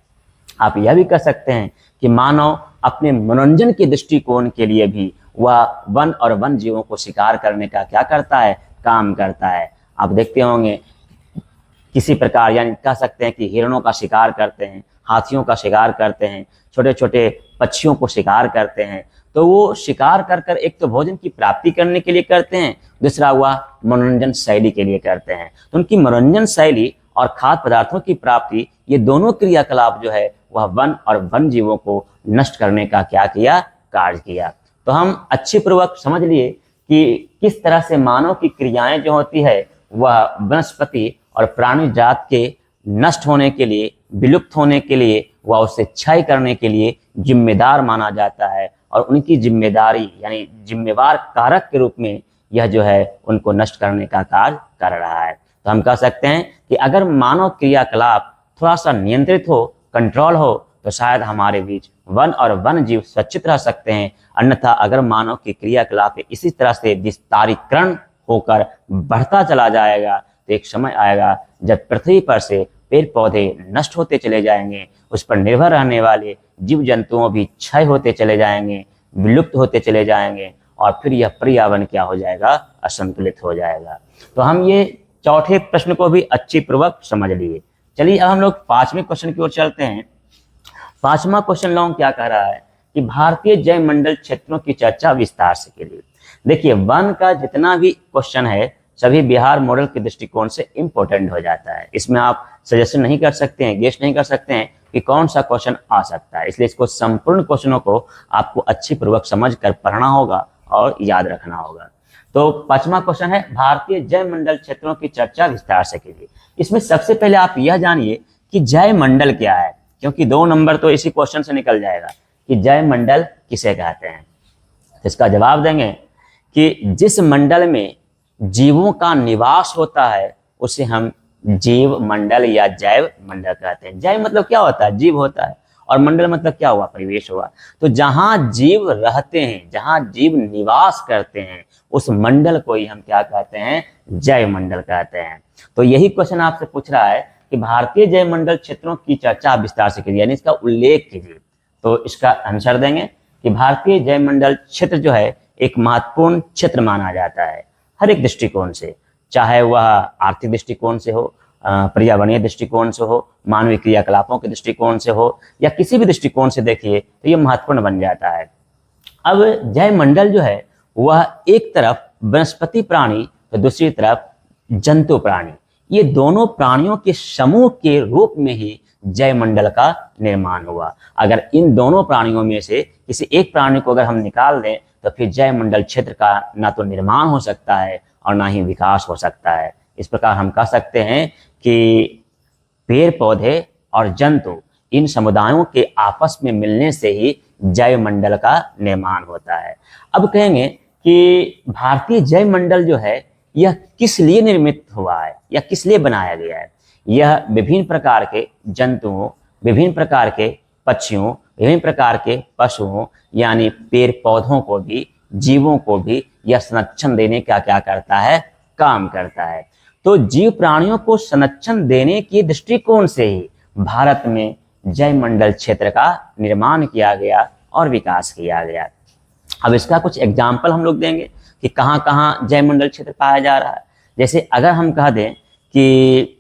आप यह भी कह सकते हैं कि मानव अपने मनोरंजन के दृष्टिकोण के लिए भी वह वन और वन जीवों को शिकार करने का क्या करता है, काम करता है। आप देखते होंगे किसी प्रकार, यानी कह सकते हैं कि हिरणों का शिकार करते हैं, हाथियों का शिकार करते हैं, छोटे छोटे पक्षियों को शिकार करते हैं। तो वो शिकार कर कर एक तो भोजन की प्राप्ति करने के लिए करते हैं, दूसरा हुआ मनोरंजन शैली के लिए करते हैं। तो उनकी मनोरंजन शैली और खाद्य पदार्थों की प्राप्ति, ये दोनों क्रियाकलाप जो है वह वन और वन जीवों को नष्ट करने का क्या किया, कार्य किया। तो हम अच्छे पूर्वक समझ लिए कि किस तरह से मानव की क्रियाएं जो होती है वह वनस्पति और प्राणी जात के नष्ट होने के लिए, विलुप्त होने के लिए, वह उसे क्षय करने के लिए जिम्मेदार माना जाता है, और उनकी जिम्मेदारी यानी जिम्मेवार कारक के रूप में यह जो है उनको नष्ट करने का कार्य कर रहा है। तो हम कह सकते हैं कि अगर मानव क्रियाकलाप थोड़ा सा नियंत्रित हो, कंट्रोल हो, तो शायद हमारे बीच वन और वन जीव सुरक्षित रह सकते हैं। अन्यथा अगर मानव की क्रियाकलाप इसी तरह से विस्तारीकरण होकर बढ़ता चला जाएगा तो एक समय आएगा जब पृथ्वी पर से पेड़ पौधे नष्ट होते चले जाएंगे, उस पर निर्भर रहने वाले जीव जंतुओं भी क्षय होते चले जाएंगे, विलुप्त होते चले जाएंगे, और फिर यह पर्यावरण क्या हो जाएगा, असंतुलित हो जाएगा। तो हम ये चौथे प्रश्न को भी अच्छी पूर्वक समझ लिए। चलिए अब हम लोग 5वें क्वेश्चन की ओर चलते हैं। 5वां क्वेश्चन लोग क्या कह रहा है कि भारतीय जैव मंडल क्षेत्रों की चर्चा विस्तार से कीजिए। देखिए, वन का जितना भी क्वेश्चन है सभी बिहार मॉडल के दृष्टिकोण से इंपॉर्टेंट हो जाता है। इसमें आप सजेशन नहीं कर सकते हैं, गेस नहीं कर सकते हैं कि कौन सा क्वेश्चन आ सकता है, इसलिए इसको संपूर्ण क्वेश्चनों को आपको अच्छी पूर्वक समझ कर पढ़ना होगा और याद रखना होगा। तो 5वां क्वेश्चन है, भारतीय जैव मंडल क्षेत्रों की चर्चा विस्तार से कीजिए। इसमें सबसे पहले आप यह जानिए कि जैव मंडल क्या है, क्योंकि 2 नंबर तो इसी क्वेश्चन से निकल जाएगा कि जैव मंडल किसे कहते हैं। इसका जवाब देंगे कि जिस मंडल में जीवों का निवास होता है उसे हम जीव मंडल या जैव मंडल कहते हैं। जैव मतलब क्या होता है, जीव होता है, और मंडल मतलब क्या हुआ, परिवेश हुआ। तो जहां जीव रहते हैं, जहां जीव निवास करते हैं, उस मंडल को ही हम क्या कहते हैं, जैव मंडल कहते हैं। तो यही क्वेश्चन आपसे पूछ रहा है कि भारतीय जैव मंडल क्षेत्रों की चर्चा विस्तार से कीजिए, यानी इसका उल्लेख कीजिए। तो इसका आंसर देंगे कि भारतीय जैव मंडल क्षेत्र जो है एक महत्वपूर्ण क्षेत्र माना जाता है हर एक दृष्टिकोण से, चाहे वह आर्थिक दृष्टिकोण से हो, पर्यावरणीय दृष्टिकोण से हो, मानवीय क्रियाकलापों के दृष्टिकोण से हो, या किसी भी दृष्टिकोण से देखिए तो यह महत्वपूर्ण बन जाता है। अब जैव मंडल जो है वह एक तरफ वनस्पति प्राणी तो दूसरी तरफ जंतु प्राणी, ये दोनों प्राणियों के समूह के रूप में ही जैव मंडल का निर्माण हुआ। अगर इन दोनों प्राणियों में से किसी एक प्राणी को अगर हम निकाल दें तो फिर जैव मंडल क्षेत्र का ना तो निर्माण हो सकता है और ना ही विकास हो सकता है। इस प्रकार हम कह सकते हैं कि पेड़ पौधे और जंतु इन समुदायों के आपस में मिलने से ही जैव मंडल का निर्माण होता है। अब कहेंगे कि भारतीय जैव मंडल जो है यह किस लिए निर्मित हुआ है या किस लिए बनाया गया है। यह विभिन्न प्रकार के जंतुओं, विभिन्न प्रकार के पक्षियों, विभिन्न प्रकार के पशुओं यानी पेड़ पौधों को भी, जीवों को भी यह संरक्षण देने का क्या करता है, काम करता है। तो जीव प्राणियों को संरक्षण देने के दृष्टिकोण से ही भारत में जैव मंडल क्षेत्र का निर्माण किया गया और विकास किया गया। अब इसका कुछ एग्जाम्पल हम लोग देंगे कि कहाँ कहाँ जैव मंडल क्षेत्र पाया जा रहा है। जैसे अगर हम कह दें कि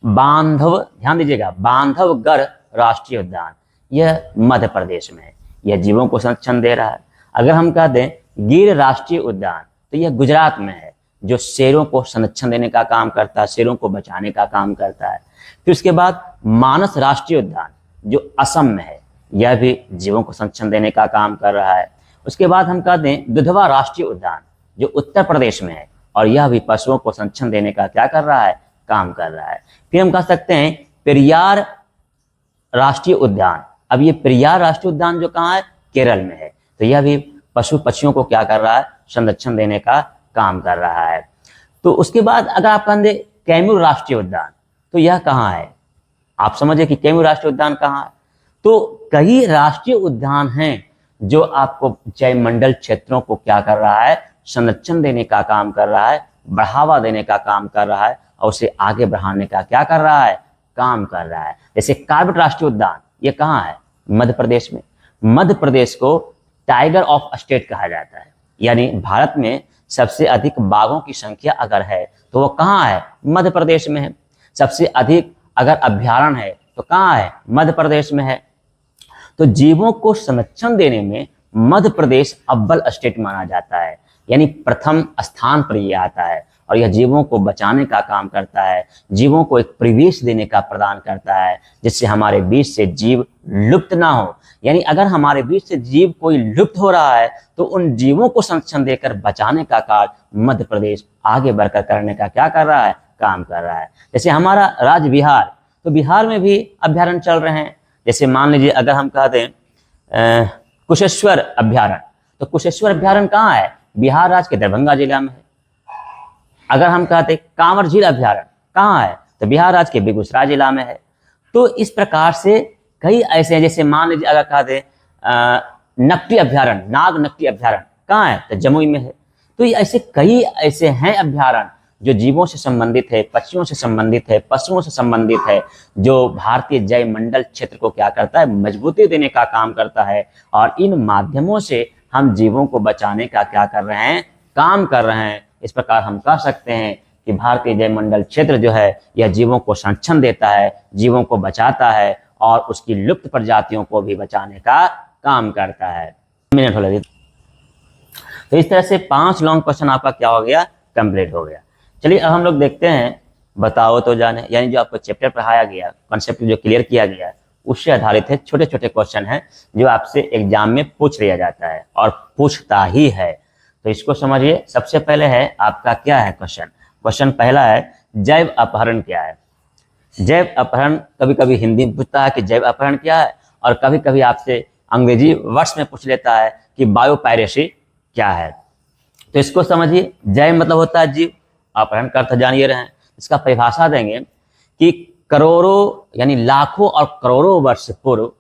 बांधव, ध्यान दीजिएगा, बांधवगढ़ राष्ट्रीय उद्यान, यह मध्य प्रदेश में है, यह जीवों को संरक्षण दे रहा है। अगर हम कह दें गिर राष्ट्रीय उद्यान तो यह गुजरात में है, जो शेरों को संरक्षण देने का काम करता है, शेरों को बचाने का काम करता है। फिर उसके बाद मानस राष्ट्रीय उद्यान जो असम में है, यह भी जीवों को संरक्षण देने का काम कर रहा है। उसके बाद हम कह दें दुधवा राष्ट्रीय उद्यान जो उत्तर प्रदेश में है, और यह भी पशुओं को संरक्षण देने का क्या कर रहा है, काम कर रहा है। फिर हम कह सकते हैं पेरियार राष्ट्रीय उद्यान। अब ये पेरियार राष्ट्रीय उद्यान जो कहाँ है, केरल में है, तो यह भी पशु पक्षियों को क्या कर रहा है, संरक्षण देने का काम कर रहा है। तो उसके बाद अगर आप कहें दे कैमूर राष्ट्रीय उद्यान, तो यह कहाँ है, आप समझिए कि कैमूर राष्ट्रीय उद्यान कहाँ है। तो कई राष्ट्रीय उद्यान हैं जो आपको जैव मंडल क्षेत्रों को क्या कर रहा है, संरक्षण देने का काम कर रहा है, बढ़ावा देने का काम कर रहा है, और उसे आगे बढ़ाने का क्या कर रहा है, काम कर रहा है। जैसे कार्बेट राष्ट्रीय उद्यान, ये कहाँ है, मध्य प्रदेश में। मध्य प्रदेश को टाइगर ऑफ स्टेट कहा जाता है, यानी भारत में सबसे अधिक बाघों की संख्या अगर है तो वो कहाँ है, मध्य प्रदेश में है। सबसे अधिक अगर अभ्यारण्य है तो कहाँ है, मध्य प्रदेश में है। तो जीवों को संरक्षण देने में मध्य प्रदेश अव्वल स्टेट माना जाता है, यानी प्रथम स्थान पर यह आता है, और यह जीवों को बचाने का काम करता है, जीवों को एक परिवेश देने का प्रदान करता है जिससे हमारे बीच से जीव लुप्त ना हो। यानी अगर हमारे बीच से जीव कोई लुप्त हो रहा है तो उन जीवों को संरक्षण देकर बचाने का कार्य मध्य प्रदेश आगे बढ़कर करने का क्या कर रहा है, काम कर रहा है। जैसे हमारा राज्य बिहार, तो बिहार में भी अभ्यारण्य चल रहे हैं। जैसे मान लीजिए अगर हम कह दें कुशेश्वर अभ्यारण्य, तो कुशेश्वर अभ्यारण्य कहाँ है, बिहार राज्य के दरभंगा जिला में है। अगर हम कहते कांवर झील अभ्यारण्य कहाँ है, तो बिहार राज्य के बेगूसराय जिला में है। तो इस प्रकार से कई ऐसे हैं, जैसे मान लीजिए अगर कहा दे नकटी अभ्यारण्य, नाग नकटी अभ्यारण्य कहाँ है, तो जमुई में है। तो ये ऐसे कई ऐसे हैं अभ्यारण्य जो जीवों से संबंधित है, पक्षियों से संबंधित है, पशुओं से संबंधित है, जो भारतीय जैव मंडल क्षेत्र को क्या करता है, मजबूती देने का काम करता है। और इन माध्यमों से हम जीवों को बचाने का क्या कर रहे हैं, काम कर रहे हैं। इस प्रकार हम कह सकते हैं कि भारतीय जैव मंडल क्षेत्र जो है यह जीवों को संरक्षण देता है, जीवों को बचाता है और उसकी लुप्त प्रजातियों को भी बचाने का काम करता है। मिनट हो लगे। तो इस तरह से 5 लॉन्ग क्वेश्चन आपका क्या हो गया, कंप्लीट हो गया। चलिए अब हम लोग देखते हैं बताओ तो जाने, यानी जो आपको चैप्टर पढ़ाया गया, कॉन्सेप्ट जो क्लियर किया गया, उससे आधारित है छोटे छोटे क्वेश्चन हैं जो आपसे एग्जाम में पूछ लिया जाता है और पूछता ही है। तो इसको समझिए। सबसे पहले है आपका क्या है क्वेश्चन पहला है जैव अपहरण क्या है। जैव अपहरण कभी कभी हिंदी में पूछता है कि जैव अपहरण क्या है, और कभी कभी आपसे अंग्रेजी वर्ड्स में पूछ लेता है कि बायोपायरेसी क्या है। तो इसको समझिए। जैव मतलब होता है जीव, अपहरण का अर्थ जानिए रहे हैं। इसका परिभाषा देंगे कि करोड़ों यानी लाखों और करोड़ों वर्ष पूर्व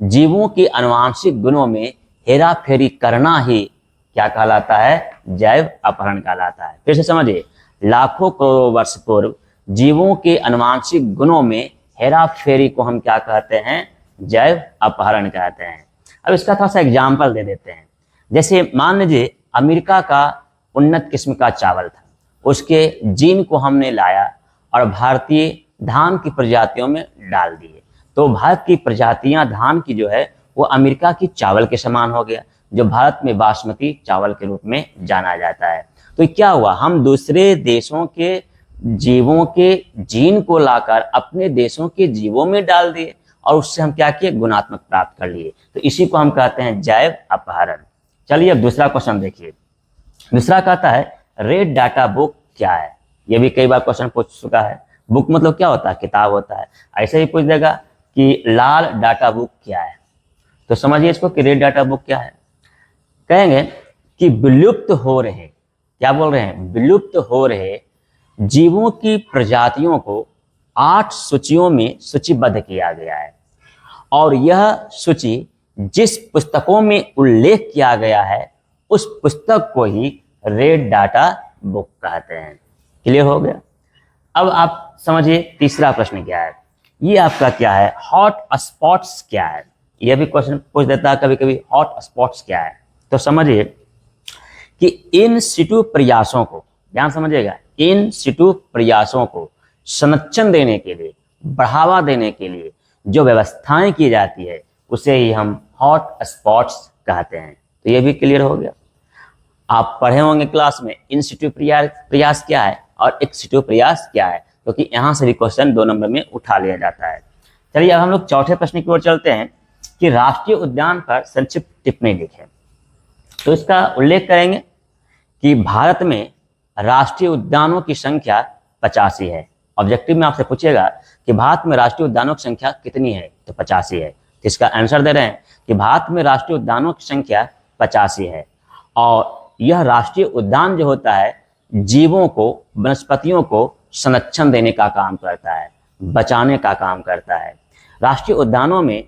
जीवों के आनुवंशिक गुणों में हेरा फेरी करना ही क्या कहलाता है, जैव अपहरण कहलाता है। फिर से समझिए, लाखों करोड़ों वर्ष पूर्व जीवों के आनुवंशिक गुणों में हेरा फेरी को हम क्या कहते हैं, जैव अपहरण कहते हैं। अब इसका थोड़ा सा एग्जाम्पल दे देते हैं। जैसे मान लीजिए अमेरिका का उन्नत किस्म का चावल था, उसके जीन को हमने लाया और भारतीय धान की प्रजातियों में डाल दिए, तो भारत की प्रजातियां धान की जो है वो अमेरिका की चावल के समान हो गया, जो भारत में बासमती चावल के रूप में जाना जाता है। तो क्या हुआ, हम दूसरे देशों के जीवों के जीन को लाकर अपने देशों के जीवों में डाल दिए और उससे हम क्या किए, गुणात्मक प्राप्त कर लिए। तो इसी को हम कहते हैं जैव अपहरण। चलिए अब दूसरा क्वेश्चन देखिए। दूसरा कहता है रेड डाटा बुक क्या है। ये भी कई बार क्वेश्चन पूछ चुका है। बुक मतलब क्या होता है, किताब होता है। ऐसे ही पूछ देगा कि लाल डाटा बुक क्या है, तो समझिए इसको कि रेड डाटा बुक क्या है। कहेंगे कि विलुप्त हो रहे, क्या बोल रहे हैं, विलुप्त हो रहे जीवों की प्रजातियों को 8 सूचियों में सूचीबद्ध किया गया है, और यह सूची जिस पुस्तकों में उल्लेख किया गया है उस पुस्तक को ही रेड डाटा बुक कहते हैं। क्लियर हो गया। अब आप समझिए तीसरा प्रश्न क्या है। ये आपका क्या है, हॉट स्पॉट्स क्या है। यह भी क्वेश्चन पूछ देता है कभी कभी, हॉट स्पॉट्स क्या है। तो समझिए कि इन सिटू प्रयासों को, ध्यान समझिएगा, इन सिटू प्रयासों को संरक्षण देने के लिए, बढ़ावा देने के लिए जो व्यवस्थाएं की जाती है उसे ही हम हॉट स्पॉट्स कहते हैं। तो ये भी क्लियर हो गया। आप पढ़े होंगे क्लास में इन सिटू प्रयास क्या है और एक्स सिटू प्रयास क्या है, क्योंकि यहाँ से भी क्वेश्चन 2 नंबर में उठा लिया जाता है। चलिए अब हम लोग चौथे प्रश्न की ओर चलते हैं कि राष्ट्रीय उद्यान पर संक्षिप्त टिप्पणी लिखें। तो इसका उल्लेख करेंगे कि भारत में राष्ट्रीय उद्यानों की संख्या 85 है। ऑब्जेक्टिव में आपसे पूछेगा कि भारत में राष्ट्रीय उद्यानों की संख्या कितनी है, तो 85 है। तो इसका आंसर दे रहे हैं कि भारत में राष्ट्रीय उद्यानों की संख्या 85 है, और यह राष्ट्रीय उद्यान जो होता है जीवों को, वनस्पतियों को संरक्षण देने का काम करता है, बचाने का काम करता है। राष्ट्रीय उद्यानों में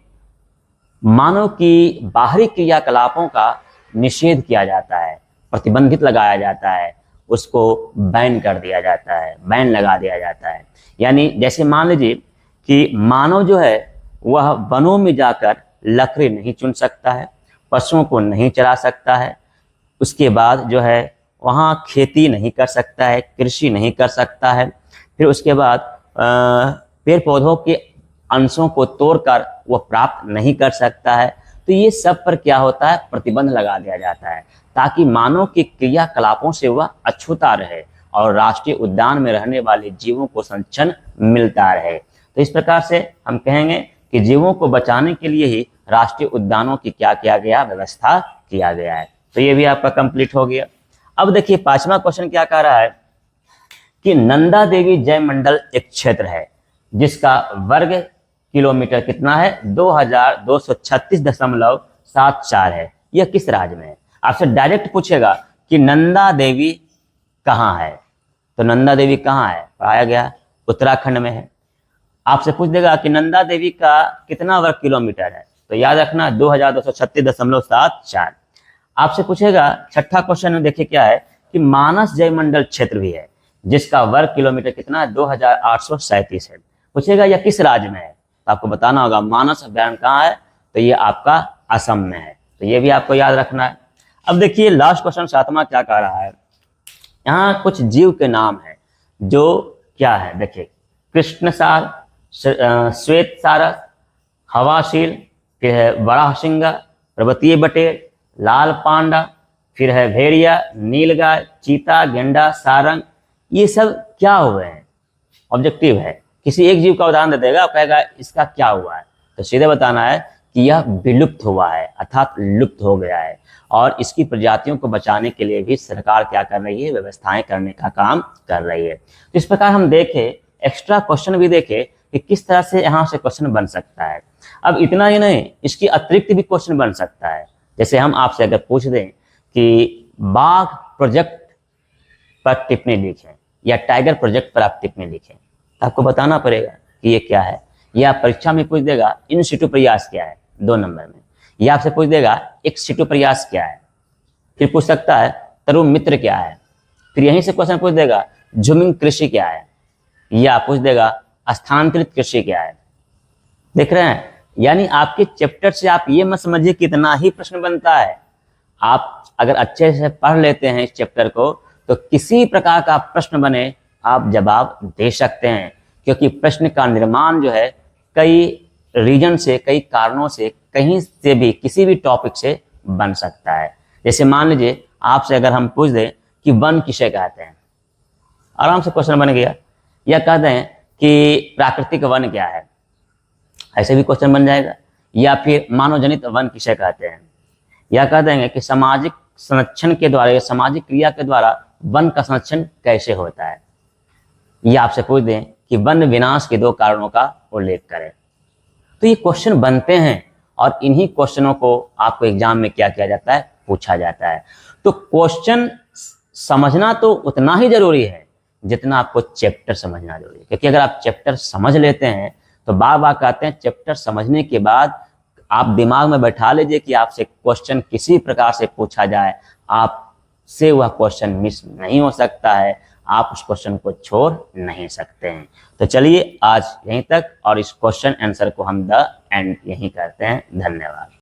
मानव की बाहरी क्रियाकलापों का निषेध किया जाता है, प्रतिबंधित लगाया जाता है, उसको बैन कर दिया जाता है, बैन लगा दिया जाता है। यानी जैसे मान लीजिए कि मानव जो है वह वनों में जाकर लकड़ी नहीं चुन सकता है, पशुओं को नहीं चरा सकता है, उसके बाद जो है वहाँ खेती नहीं कर सकता है, कृषि नहीं कर सकता है, फिर उसके बाद पेड़ पौधों के अंशों को तोड़कर वह प्राप्त नहीं कर सकता है। तो ये सब पर क्या होता है, प्रतिबंध लगा दिया जाता है, ताकि मानव के क्रियाकलापों से वह अछूता रहे और राष्ट्रीय उद्यान में रहने वाले जीवों को संरक्षण मिलता रहे। तो इस प्रकार से हम कहेंगे कि जीवों को बचाने के लिए ही राष्ट्रीय उद्यानों की क्या किया गया, व्यवस्था किया गया है। तो ये भी आपका कंप्लीट हो गया। अब देखिए 5वां क्वेश्चन क्या कह रहा है कि नंदा देवी जैव मंडल एक क्षेत्र है जिसका वर्ग किलोमीटर कितना है, 2236.74 है। यह किस राज्य में है। आपसे डायरेक्ट पूछेगा कि नंदा देवी कहाँ है, तो नंदा देवी कहाँ है, पाया गया उत्तराखंड में है। आपसे पूछ देगा कि नंदा देवी का कितना वर्ग किलोमीटर है, तो याद रखना 2236.74। आपसे पूछेगा छठा क्वेश्चन में, देखिए क्या है कि मानस जयमंडल क्षेत्र भी है जिसका वर्ग किलोमीटर कितना है, 2837 है। पूछेगा यह किस राज्य में है, तो आपको बताना होगा मानस अभ्यारण्य कहाँ है, तो ये आपका असम में है। तो ये भी आपको याद रखना है। अब देखिए लास्ट क्वेश्चन सातवां क्या कह रहा है, यहाँ कुछ जीव के नाम है जो क्या है, देखिए कृष्णसार, श्वेत सारस, हवाशील, फिर है बड़ासिंगा, पर्वतीय बटेर, लाल पांडा, फिर है भेड़िया, नीलगाय, चीता, गेंडा, सारंग। ये सब क्या हुए हैं, ऑब्जेक्टिव है, किसी एक जीव का उदाहरण दे देगा, कहेगा इसका क्या हुआ है, तो सीधे बताना है कि यह विलुप्त हुआ है अर्थात लुप्त हो गया है। और इसकी प्रजातियों को बचाने के लिए भी सरकार क्या कर रही है, व्यवस्थाएं करने का काम कर रही है। तो इस प्रकार हम देखें, एक्स्ट्रा क्वेश्चन भी देखें कि किस तरह से यहाँ से क्वेश्चन बन सकता है। अब इतना ही नहीं, इसकी अतिरिक्त भी क्वेश्चन बन सकता है। जैसे हम आपसे अगर पूछ दें कि बाघ प्रोजेक्ट पर टिप्पणी लिखें या टाइगर प्रोजेक्ट पर आप टिप्पणी लिखें, तो आपको बताना पड़ेगा कि ये क्या है। या परीक्षा में पूछ देगा इन सिटू प्रयास क्या है 2 नंबर में, या आपसे पूछ देगा एक सिटू प्रयास क्या है, फिर पूछ सकता है तरुण मित्र क्या है, फिर यहीं से क्वेश्चन पूछ देगा झूमिंग कृषि क्या है, या पूछ देगा स्थानांतरित कृषि क्या है। देख रहे हैं, यानी आपके चैप्टर से आप ये मत समझिए कितना ही प्रश्न बनता है। आप अगर अच्छे से पढ़ लेते हैं इस चैप्टर को तो किसी प्रकार का प्रश्न बने आप जवाब दे सकते हैं, क्योंकि प्रश्न का निर्माण जो है कई रीजन से, कई कारणों से, कहीं से भी किसी भी टॉपिक से बन सकता है। जैसे मान लीजिए आपसे अगर हम पूछ दें कि वन किसे कहते हैं, आराम से क्वेश्चन बन गया। या कहते हैं कि प्राकृतिक वन क्या है, ऐसे भी क्वेश्चन बन जाएगा। या फिर मानवजनित वन किसे कहते हैं, या कह देंगे कि सामाजिक संरक्षण के द्वारा या सामाजिक क्रिया के द्वारा वन का संरक्षण कैसे होता है। या आपसे पूछ दें कि वन विनाश के 2 कारणों का उल्लेख करें। तो ये क्वेश्चन बनते हैं और इन्हीं क्वेश्चनों को आपको एग्जाम में क्या किया जाता है, पूछा जाता है। तो क्वेश्चन समझना तो उतना ही जरूरी है जितना आपको चैप्टर समझना जरूरी है, क्योंकि अगर आप चैप्टर समझ लेते हैं तो बार बार कहते हैं चैप्टर समझने के बाद आप दिमाग में बैठा लीजिए कि आपसे क्वेश्चन किसी प्रकार से पूछा जाए, आपसे वह क्वेश्चन मिस नहीं हो सकता है, आप उस क्वेश्चन को छोड़ नहीं सकते हैं। तो चलिए आज यहीं तक, और इस क्वेश्चन आंसर को हम द एंड यहीं करते हैं। धन्यवाद।